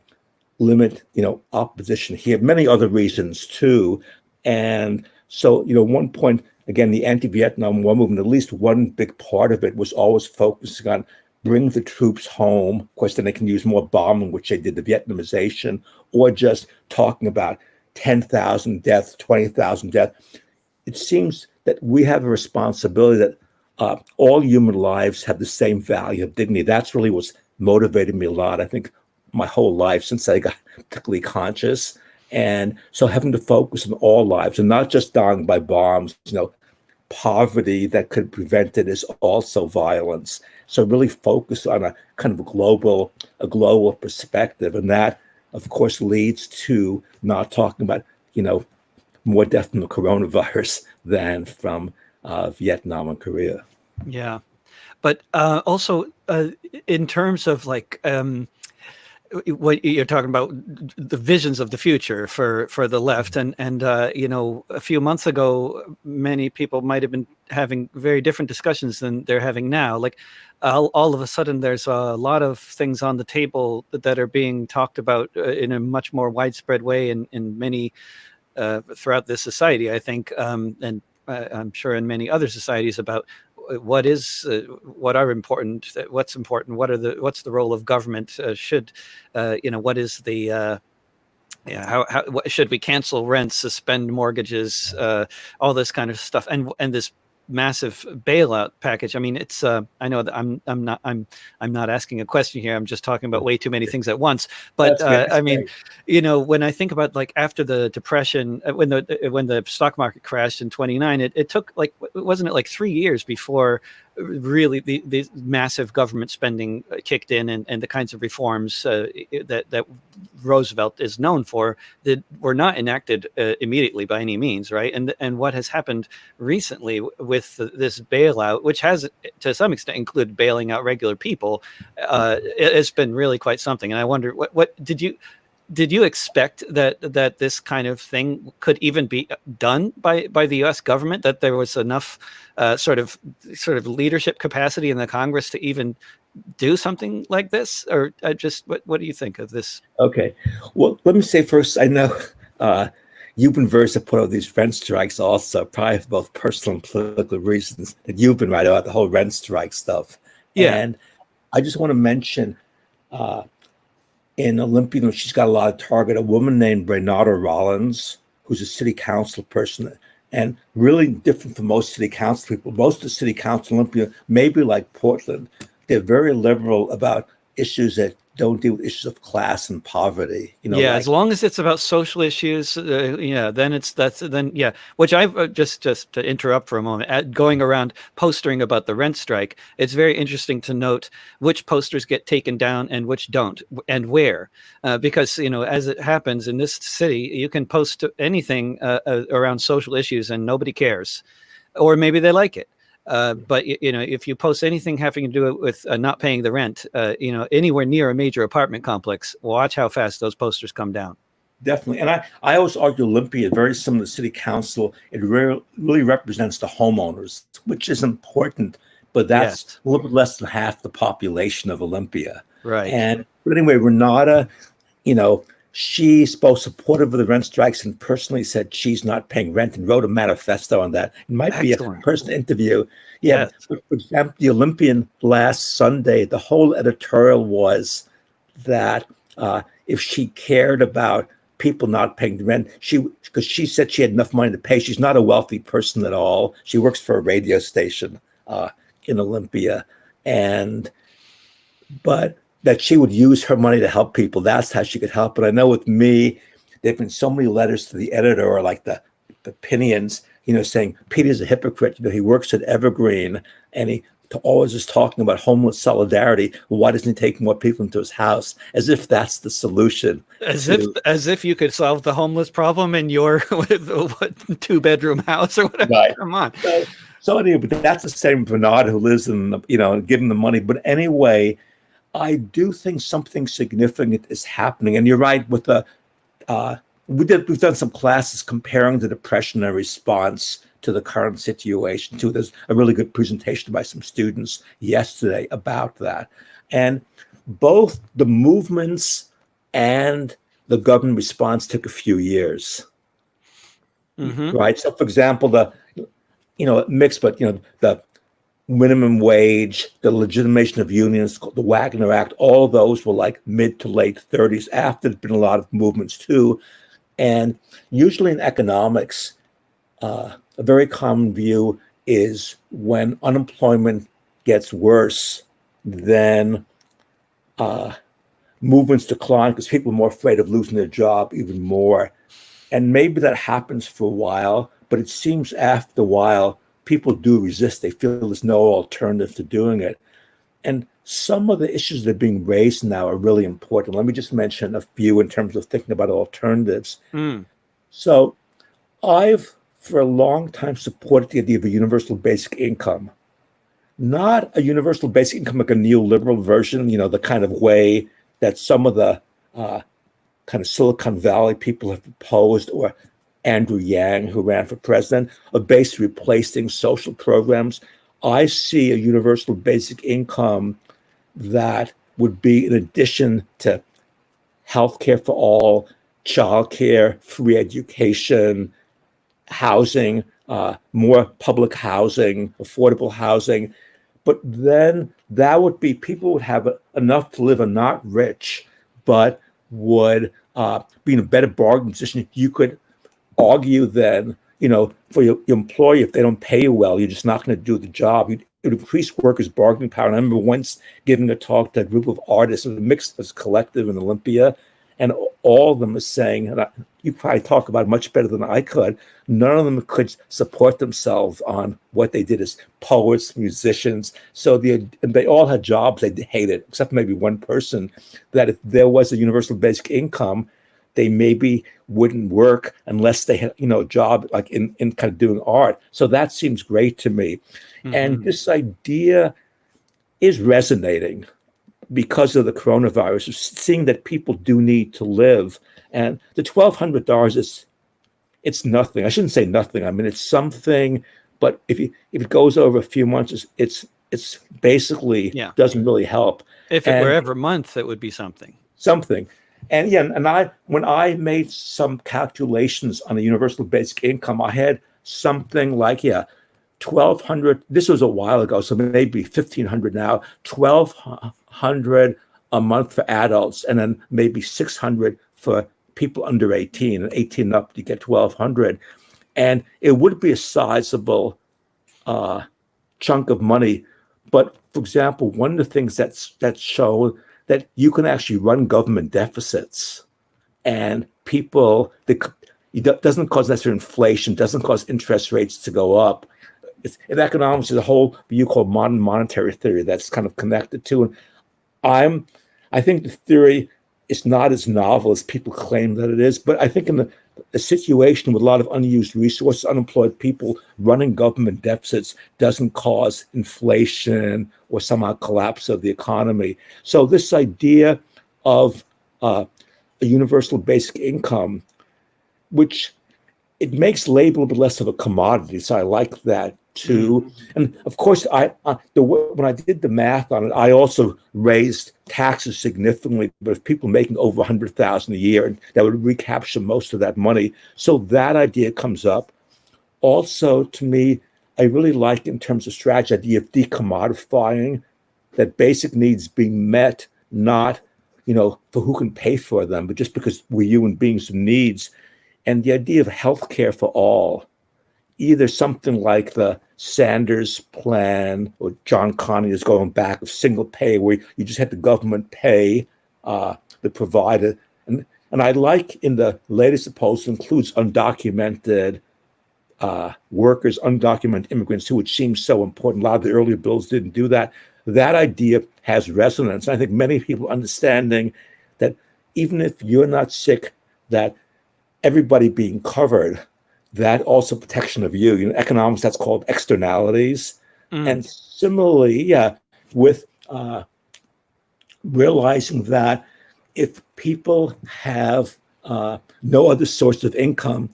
Speaker 2: limit, opposition here. Many other reasons too. And so, one point, again, the anti-Vietnam War movement, at least one big part of it was always focusing on bring the troops home. Of course, then they can use more bombing, which they did, the Vietnamization, or just talking about 10,000 deaths, 20,000 deaths. It seems that we have a responsibility that all human lives have the same value of dignity. That's really what's motivated me a lot, I think, my whole life since I got particularly conscious. And so having to focus on all lives and not just dying by bombs, poverty that could prevent it is also violence. So really focus on a kind of a global perspective. And that, of course, leads to not talking about, more death from the coronavirus than from Vietnam and Korea.
Speaker 1: Yeah. But also in terms of like what you're talking about, the visions of the future for the left, and a few months ago, many people might have been having very different discussions than they're having now. Like all of a sudden, there's a lot of things on the table that are being talked about in a much more widespread way in many throughout this society, I think, and I'm sure in many other societies, about what are important, what's important, what's the role of government, what is the should we cancel rents, suspend mortgages, all this kind of stuff, and this massive bailout package. I mean, it's I know that I'm not asking a question here. I'm just talking about way too many things at once. But I mean, when I think about like after the Depression, when the stock market crashed in 29, it took wasn't it like 3 years before really the massive government spending kicked in, and the kinds of reforms that Roosevelt is known for that were not enacted immediately by any means, right? And what has happened recently with this bailout, which has to some extent included bailing out regular people, it's been really quite something. And I wonder, what did you expect that this kind of thing could even be done by the U.S. government, that there was enough sort of leadership capacity in the Congress to even do something like this? Or just what do you think of this?
Speaker 2: Okay, well, let me say first, I know you've been very supportive of these rent strikes also, probably for both personal and political reasons, that you've been right about the whole rent strike stuff.
Speaker 1: Yeah.
Speaker 2: And I just want to mention in Olympia, she's got a lot of target, a woman named Renata Rollins, who's a city council person, and really different from most city council people. Most of the city council in Olympia, maybe like Portland, they're very liberal about issues that don't deal with issues of class and poverty.
Speaker 1: As long as it's about social issues, then Which I've just to interrupt for a moment, going around postering about the rent strike, it's very interesting to note which posters get taken down and which don't, and where, because as it happens in this city, you can post anything around social issues and nobody cares, or maybe they like it. But if you post anything having to do with not paying the rent, anywhere near a major apartment complex, watch how fast those posters come down.
Speaker 2: Definitely. And I always argue Olympia, very similar to city council, it really represents the homeowners, which is important, but that's a little bit less than half the population of Olympia.
Speaker 1: Right.
Speaker 2: But anyway, Renata, she's both supportive of the rent strikes and personally said she's not paying rent and wrote a manifesto on that. It might be a personal interview. Yeah. Yes. For example, the Olympian last Sunday, the whole editorial was that if she cared about people not paying the rent, because she said she had enough money to pay. She's not a wealthy person at all. She works for a radio station in Olympia, but that she would use her money to help people. That's how she could help. But I know with me, there've been so many letters to the editor, or like the opinions, saying Peter's a hypocrite. He works at Evergreen and he always is talking about homeless solidarity. Well, why doesn't he take more people into his house? As if that's the solution.
Speaker 1: As if you could solve the homeless problem in your 2-bedroom house or whatever.
Speaker 2: Right.
Speaker 1: Come on.
Speaker 2: So anyway, but that's the same for Renata, who lives in, give him the money. But anyway, I do think something significant is happening. And you're right with we've done some classes comparing the Depression and response to the current situation too. There's a really good presentation by some students yesterday about that. And both the movements and the government response took a few years. Mm-hmm. Right. So for example, mixed, but the minimum wage, the legitimation of unions, the Wagner Act, all of those were like mid to late 30s. After, there's been a lot of movements too. And usually in economics, a very common view is when unemployment gets worse, then movements decline because people are more afraid of losing their job even more. And maybe that happens for a while, but it seems after a while, people do resist. They feel there's no alternative to doing it. And some of the issues that are being raised now are really important. Let me just mention a few in terms of thinking about alternatives.
Speaker 1: Mm.
Speaker 2: So I've, for a long time, supported the idea of a universal basic income. Not a universal basic income like a neoliberal version, the kind of way that some of the kind of Silicon Valley people have proposed, or Andrew Yang, who ran for president, of basically replacing social programs. I see a universal basic income that would be in addition to healthcare for all, childcare, free education, housing, more public housing, affordable housing. But then that would be, people would have enough to live and not rich, but would be in a better bargaining position. You could argue then, for your employer, if they don't pay you well, you're just not going to do the job. It would increase workers' bargaining power. And I remember once giving a talk to a group of artists, a mixed collective in Olympia, and all of them are saying, and you probably talk about it much better than I could, none of them could support themselves on what they did as poets, musicians. So they all had jobs they hated, except maybe one person, that if there was a universal basic income, they maybe wouldn't work unless they had, a job like in kind of doing art. So that seems great to me. Mm-hmm. And this idea is resonating because of the coronavirus, seeing that people do need to live. And the $1,200 it's nothing. I shouldn't say nothing. I mean, it's something, but if it goes over a few months, it's basically doesn't really help.
Speaker 1: If it were every month, it would be something.
Speaker 2: And when I made some calculations on a universal basic income, I had something like, $1,200. This was a while ago, so maybe $1,500 now. $1,200 a month for adults, and then maybe $600 for people under 18. And 18 up, you get $1,200, and it would be a sizable chunk of money. But for example, one of the things that's shown that you can actually run government deficits, and it doesn't cause necessarily inflation, doesn't cause interest rates to go up. In economics, there's a whole view called modern monetary theory that's kind of connected to. And I think the theory is not as novel as people claim that it is, but I think in a situation with a lot of unused resources, unemployed people, running government deficits doesn't cause inflation or somehow collapse of the economy. So this idea of a universal basic income, which it makes labor a bit less of a commodity, so I like that too. And of course, when I did the math on it, I also raised taxes significantly. But if people making over $100,000 a year, that would recapture most of that money. So that idea comes up. Also, to me, I really like, in terms of strategy, the idea of decommodifying, that basic needs being met, not for who can pay for them, but just because we're human beings with needs. And the idea of healthcare for all, either something like the Sanders plan, or John Connolly is going back, of single pay, where you just had the government pay the provider. And I like, in the latest proposal, includes undocumented workers, undocumented immigrants, which seems so important. A lot of the earlier bills didn't do that. That idea has resonance. And I think many people understanding that even if you're not sick, that everybody being covered, that also protection of you. In economics, that's called externalities. And similarly, with realizing that if people have no other source of income,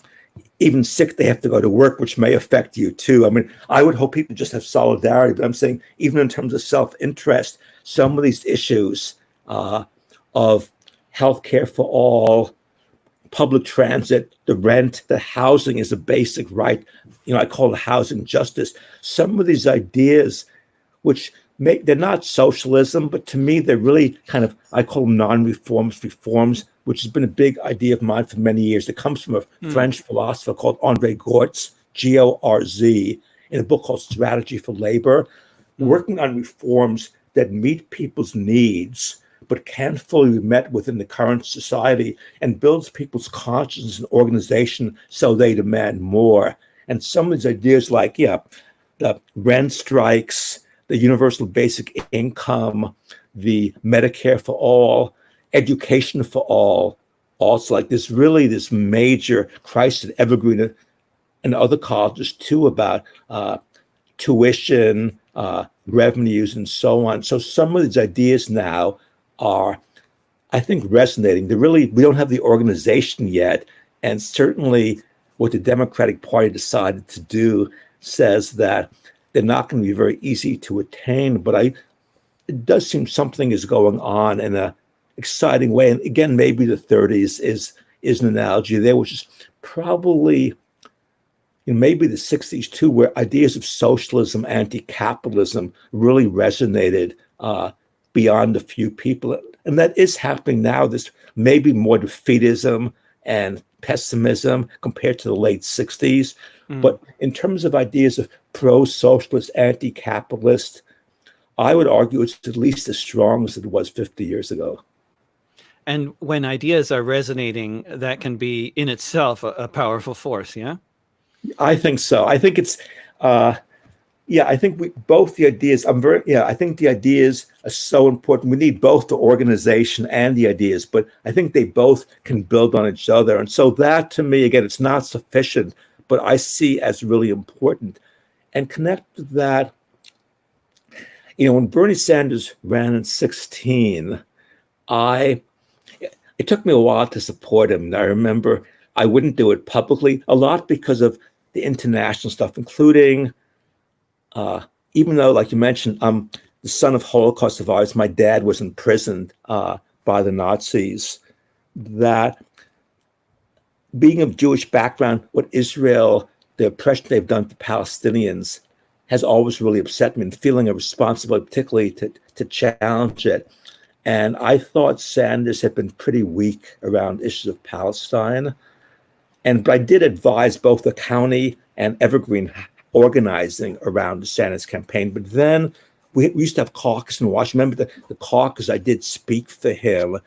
Speaker 2: even sick, they have to go to work, which may affect you too. I mean, I would hope people just have solidarity, but I'm saying even in terms of self-interest, some of these issues of healthcare for all, public transit, the rent, the housing is a basic right. I call it housing justice. Some of these ideas, which they're not socialism, but to me, they're really kind of, I call them non-reformist reforms, which has been a big idea of mine for many years. It comes from a French philosopher called André Gortz, Gorz, in a book called Strategy for Labor, working on reforms that meet people's needs, but can't fully be met within the current society, and builds people's conscience and organization so they demand more. And some of these ideas like, the rent strikes, the universal basic income, the Medicare for all, education for all. Also, like this major crisis at Evergreen and other colleges too about tuition, revenues, and so on. So some of these ideas now are, I think, resonating. We don't have the organization yet, and certainly what the Democratic Party decided to do says that they're not going to be very easy to attain. But it does seem something is going on in a exciting way. And again, maybe the 30s is an analogy there, which is probably maybe the 60s too, where ideas of socialism, anti-capitalism really resonated beyond a few people. And that is happening now. This maybe more defeatism and pessimism compared to the late 60s. But in terms of ideas of pro-socialist, anti-capitalist, I would argue it's at least as strong as it was 50 years ago.
Speaker 1: And when ideas are resonating, that can be in itself a powerful force, yeah?
Speaker 2: I think so. I think it's, I think both the ideas, I think the ideas are so important. We need both the organization and the ideas, but I think they both can build on each other. And so that, to me, again, it's not sufficient, but I see as really important. And connect to that, when Bernie Sanders ran in 2016, it took me a while to support him. And I remember I wouldn't do it publicly, a lot because of the international stuff, including, even though, like you mentioned, I'm the son of Holocaust survivors, my dad was imprisoned by the Nazis, that being of Jewish background, what Israel, the oppression they've done to Palestinians, has always really upset me, and feeling a responsibility, particularly to challenge it. And I thought Sanders had been pretty weak around issues of Palestine. But I did advise both the county and Evergreen organizing around the Sanders campaign. But then we used to have caucus in Washington. Remember the caucus, I did speak for him.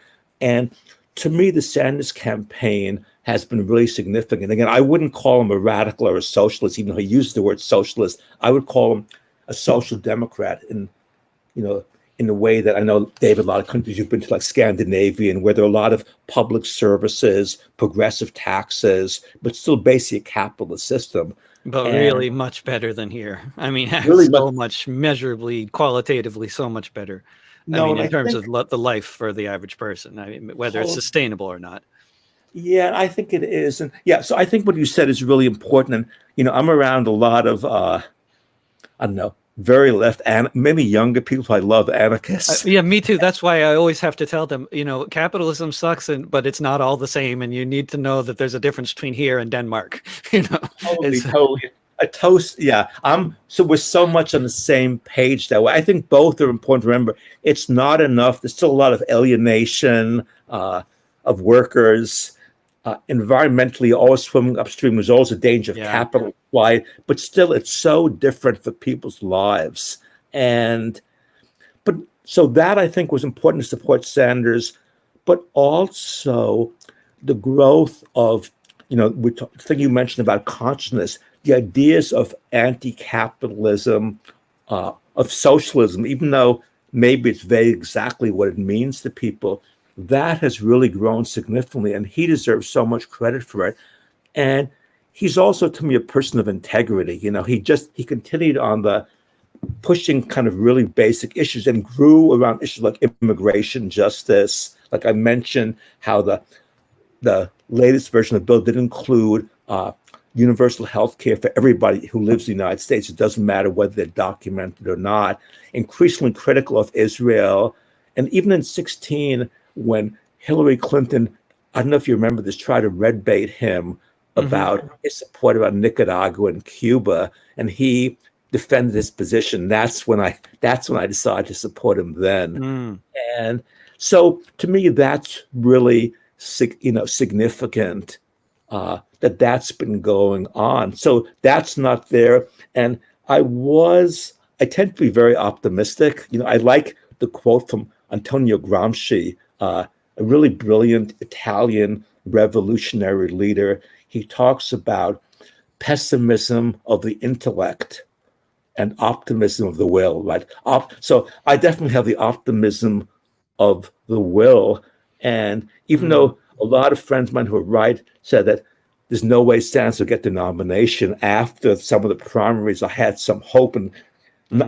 Speaker 2: And to me, the Sanders campaign has been really significant. Again, I wouldn't call him a radical or a socialist, even though he used the word socialist. I would call him a social democrat in a way that I know, David, a lot of countries you've been to, like Scandinavian, where there are a lot of public services, progressive taxes, but still basically a capitalist system.
Speaker 1: But really much better than here. I mean,
Speaker 2: really
Speaker 1: much measurably, qualitatively, so much better. In terms of the life for the average person, whether it's sustainable or not.
Speaker 2: Yeah, I think it is. And so I think what you said is really important. And, I'm around a lot of, very left and many younger people. I love anarchists.
Speaker 1: Yeah, me too. That's why I always have to tell them, capitalism sucks, but it's not all the same, and you need to know that there's a difference between here and Denmark.
Speaker 2: Totally. A toast. Yeah. So we're so much on the same page that way. I think both are important to remember. It's not enough. There's still a lot of alienation of workers. Environmentally, always swimming upstream. There's always a danger of capital flight, but still, it's so different for people's lives. But so that, I think, was important to support Sanders, but also the growth of, the thing you mentioned about consciousness, the ideas of anti-capitalism, of socialism, even though maybe it's vague exactly what it means to people. That has really grown significantly, and he deserves so much credit for it. And he's also, to me, a person of integrity. He continued on the pushing kind of really basic issues and grew around issues like immigration justice. Like I mentioned, how the latest version of the bill did include universal health care for everybody who lives in the United States. It doesn't matter whether they're documented or not. Increasingly critical of Israel. And even in 2016, when Hillary Clinton, I don't know if you remember this, tried to red bait him about his support about Nicaragua and Cuba, and he defended his position. That's when I decided to support him then. And so to me, that's really significant that's been going on. So that's not there. And I tend to be very optimistic. I like the quote from Antonio Gramsci, a really brilliant Italian revolutionary leader. He talks about pessimism of the intellect and optimism of the will, right? So I definitely have the optimism of the will. And even though a lot of friends of mine who are right said that there's no way Sanders will get the nomination after some of the primaries, I had some hope. And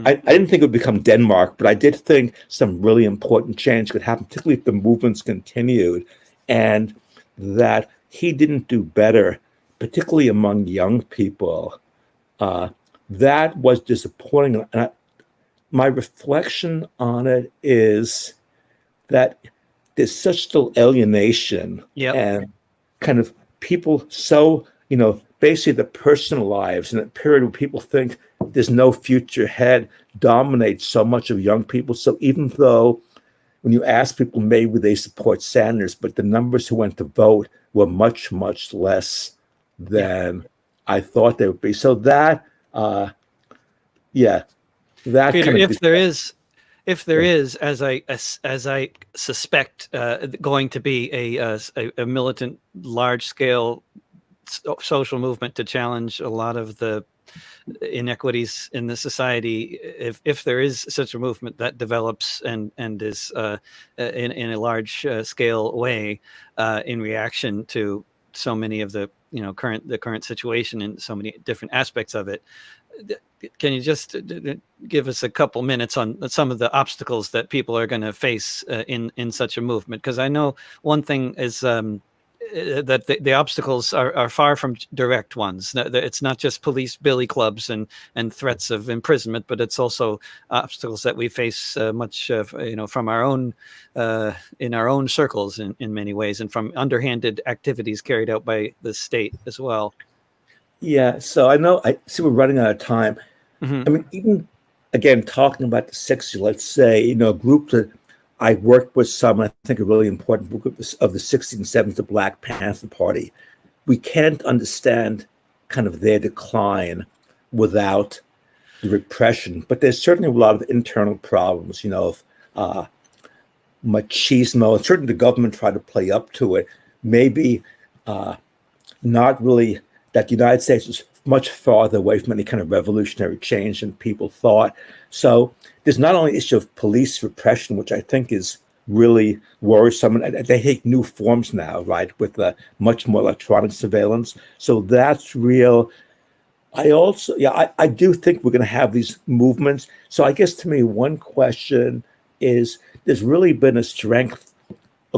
Speaker 2: I didn't think it would become Denmark, but I did think some really important change could happen, particularly if the movements continued, and that he didn't do better, particularly among young people. That was disappointing. And my reflection on it is that there's such still alienation and kind of people so, basically the personal lives in a period where people think there's no future ahead dominates so much of young people. So even though when you ask people, maybe they support Sanders, but the numbers who went to vote were much, much less than I thought they would be. So that, that
Speaker 1: Peter,
Speaker 2: kind of
Speaker 1: if there is, as I suspect, going to be a militant, large-scale social movement to challenge a lot of the inequities in the society, if there is such a movement that develops and is in a large scale way in reaction to so many of the current situation and so many different aspects of it, can you just give us a couple minutes on some of the obstacles that people are going to face in such a movement? Because I know one thing is that the obstacles are far from direct ones. It's not just police billy clubs and threats of imprisonment, but it's also obstacles that we face much from our own in our own circles in many ways, and from underhanded activities carried out by the state as well.
Speaker 2: Yeah, so I see we're running out of time. I mean, even again, talking about the 60s, let's say, a group that I worked with some, I think a really important group of the 60s and 70s, the Black Panther Party. We can't understand kind of their decline without the repression, but there's certainly a lot of internal problems, of machismo, and certainly the government tried to play up to it. Maybe not really, that the United States was much farther away from any kind of revolutionary change than people thought. So there's not only the issue of police repression, which I think is really worrisome, and they take new forms now, right, with much more electronic surveillance. So that's real. I do think we're going to have these movements. So I guess to me, one question is, there's really been a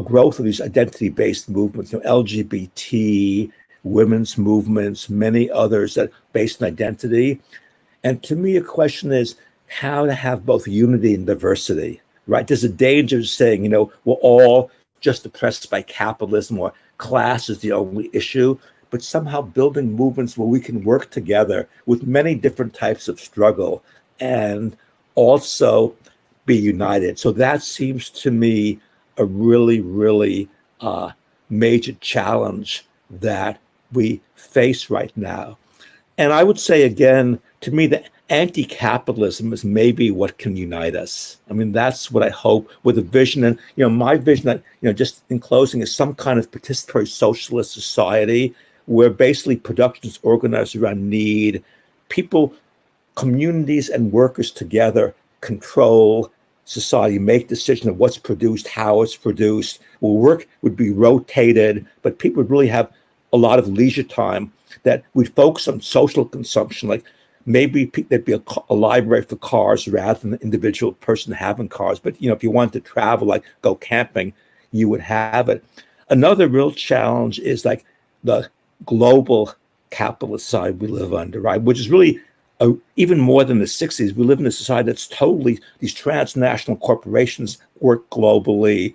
Speaker 2: growth of these identity-based movements, LGBT, women's movements, many others that are based on identity. And to me, a question is how to have both unity and diversity, right? There's a danger of saying, we're all just oppressed by capitalism, or class is the only issue, but somehow building movements where we can work together with many different types of struggle and also be united. So that seems to me a really, really major challenge that we face right now. And I would say, again, to me, that anti-capitalism is maybe what can unite us. I mean, that's what I hope with a vision. And, my vision that, just in closing, is some kind of participatory socialist society where basically production is organized around need. People, communities and workers together control society, make decisions of what's produced, how it's produced. Well, work would be rotated, but people would really have a lot of leisure time, that we'd focus on social consumption. Like maybe there'd be a library for cars rather than the individual person having cars. But, if you wanted to travel, like go camping, you would have it. Another real challenge is like the global capitalist side we live under, right? Which is really even more than the 60s. We live in a society that's totally, these transnational corporations work globally.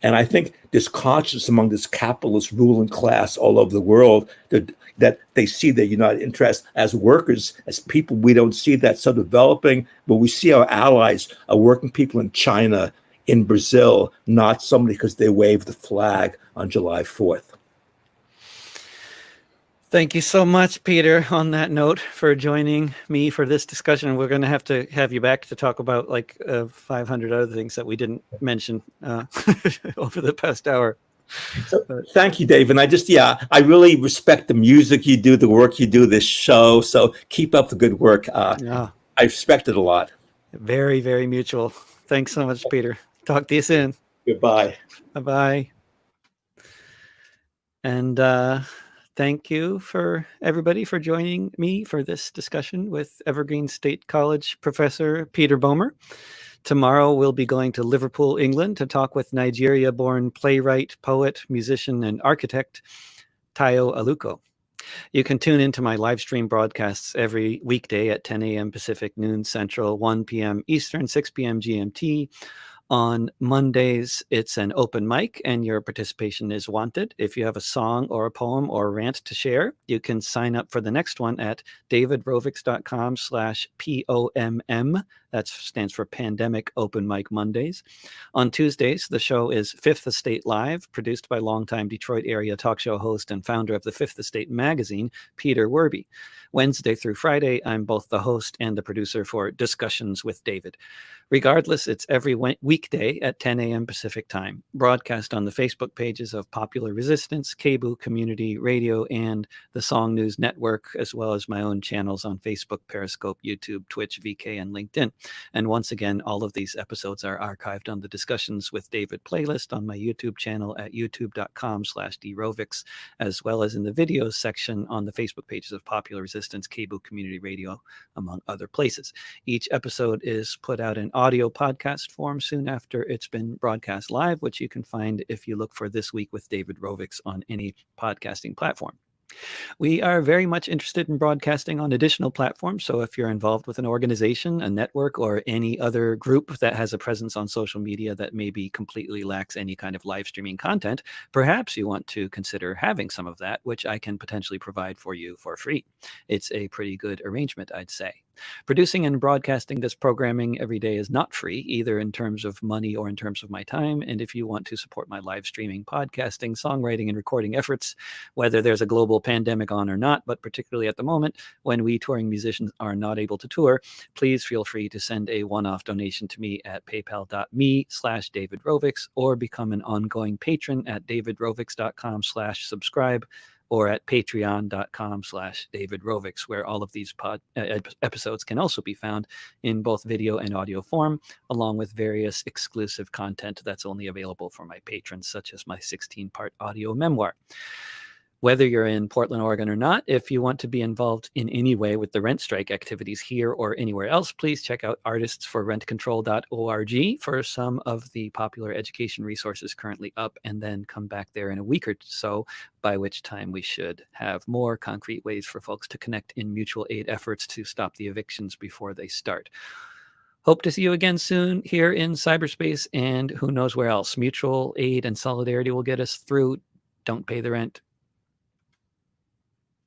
Speaker 2: And I think there's conscience among this capitalist ruling class all over the world that they see their united interest as workers, as people. We don't see that. So developing, but we see our allies are working people in China, in Brazil, not somebody because they waved the flag on July 4th.
Speaker 1: Thank you so much, Peter, on that note, for joining me for this discussion. We're going to have you back to talk about 500 other things that we didn't mention over the past hour.
Speaker 2: So, thank you, Dave. And I really respect the music you do, the work you do, this show. So keep up the good work. I respect it a lot.
Speaker 1: Very, very mutual. Thanks so much, Peter. Talk to you soon.
Speaker 2: Goodbye.
Speaker 1: Bye-bye. And thank you for everybody for joining me for this discussion with Evergreen State College Professor Peter Bohmer. Tomorrow we'll be going to Liverpool, England to talk with Nigeria-born playwright, poet, musician, and architect Tayo Aluko. You can tune into my live stream broadcasts every weekday at 10 a.m. Pacific, noon Central, 1 p.m. Eastern, 6 p.m. GMT. On Mondays, it's an open mic and your participation is wanted. If you have a song or a poem or a rant to share, you can sign up for the next one at davidrovics.com/POMM. That stands for Pandemic Open Mic Mondays. On Tuesdays, the show is Fifth Estate Live, produced by longtime Detroit area talk show host and founder of the Fifth Estate magazine, Peter Werby. Wednesday through Friday, I'm both the host and the producer for Discussions with David. Regardless, it's every weekday at 10 a.m. Pacific time, broadcast on the Facebook pages of Popular Resistance, KBOO Community Radio, and the Song News Network, as well as my own channels on Facebook, Periscope, YouTube, Twitch, VK, and LinkedIn. And once again, all of these episodes are archived on the Discussions with David playlist on my YouTube channel at youtube.com/drovics, as well as in the videos section on the Facebook pages of Popular Resistance, KBOO Community Radio, among other places. Each episode is put out in audio podcast form soon after it's been broadcast live, which you can find if you look for This Week with David Rovics on any podcasting platform. We are very much interested in broadcasting on additional platforms. So if you're involved with an organization, a network, or any other group that has a presence on social media that maybe completely lacks any kind of live streaming content, perhaps you want to consider having some of that, which I can potentially provide for you for free. It's a pretty good arrangement, I'd say. Producing and broadcasting this programming every day is not free, either in terms of money or in terms of my time. And if you want to support my live streaming, podcasting, songwriting, and recording efforts, whether there's a global pandemic on or not, but particularly at the moment when we touring musicians are not able to tour, please feel free to send a one-off donation to me at paypal.me/davidrovics or become an ongoing patron at davidrovics.com/subscribe. Or at patreon.com/davidrovics, where all of these episodes can also be found in both video and audio form, along with various exclusive content that's only available for my patrons, such as my 16-part audio memoir. Whether you're in Portland, Oregon or not, if you want to be involved in any way with the rent strike activities here or anywhere else, please check out artistsforrentcontrol.org for some of the popular education resources currently up, and then come back there in a week or so, by which time we should have more concrete ways for folks to connect in mutual aid efforts to stop the evictions before they start. Hope to see you again soon here in cyberspace and who knows where else. Mutual aid and solidarity will get us through. Don't pay the rent.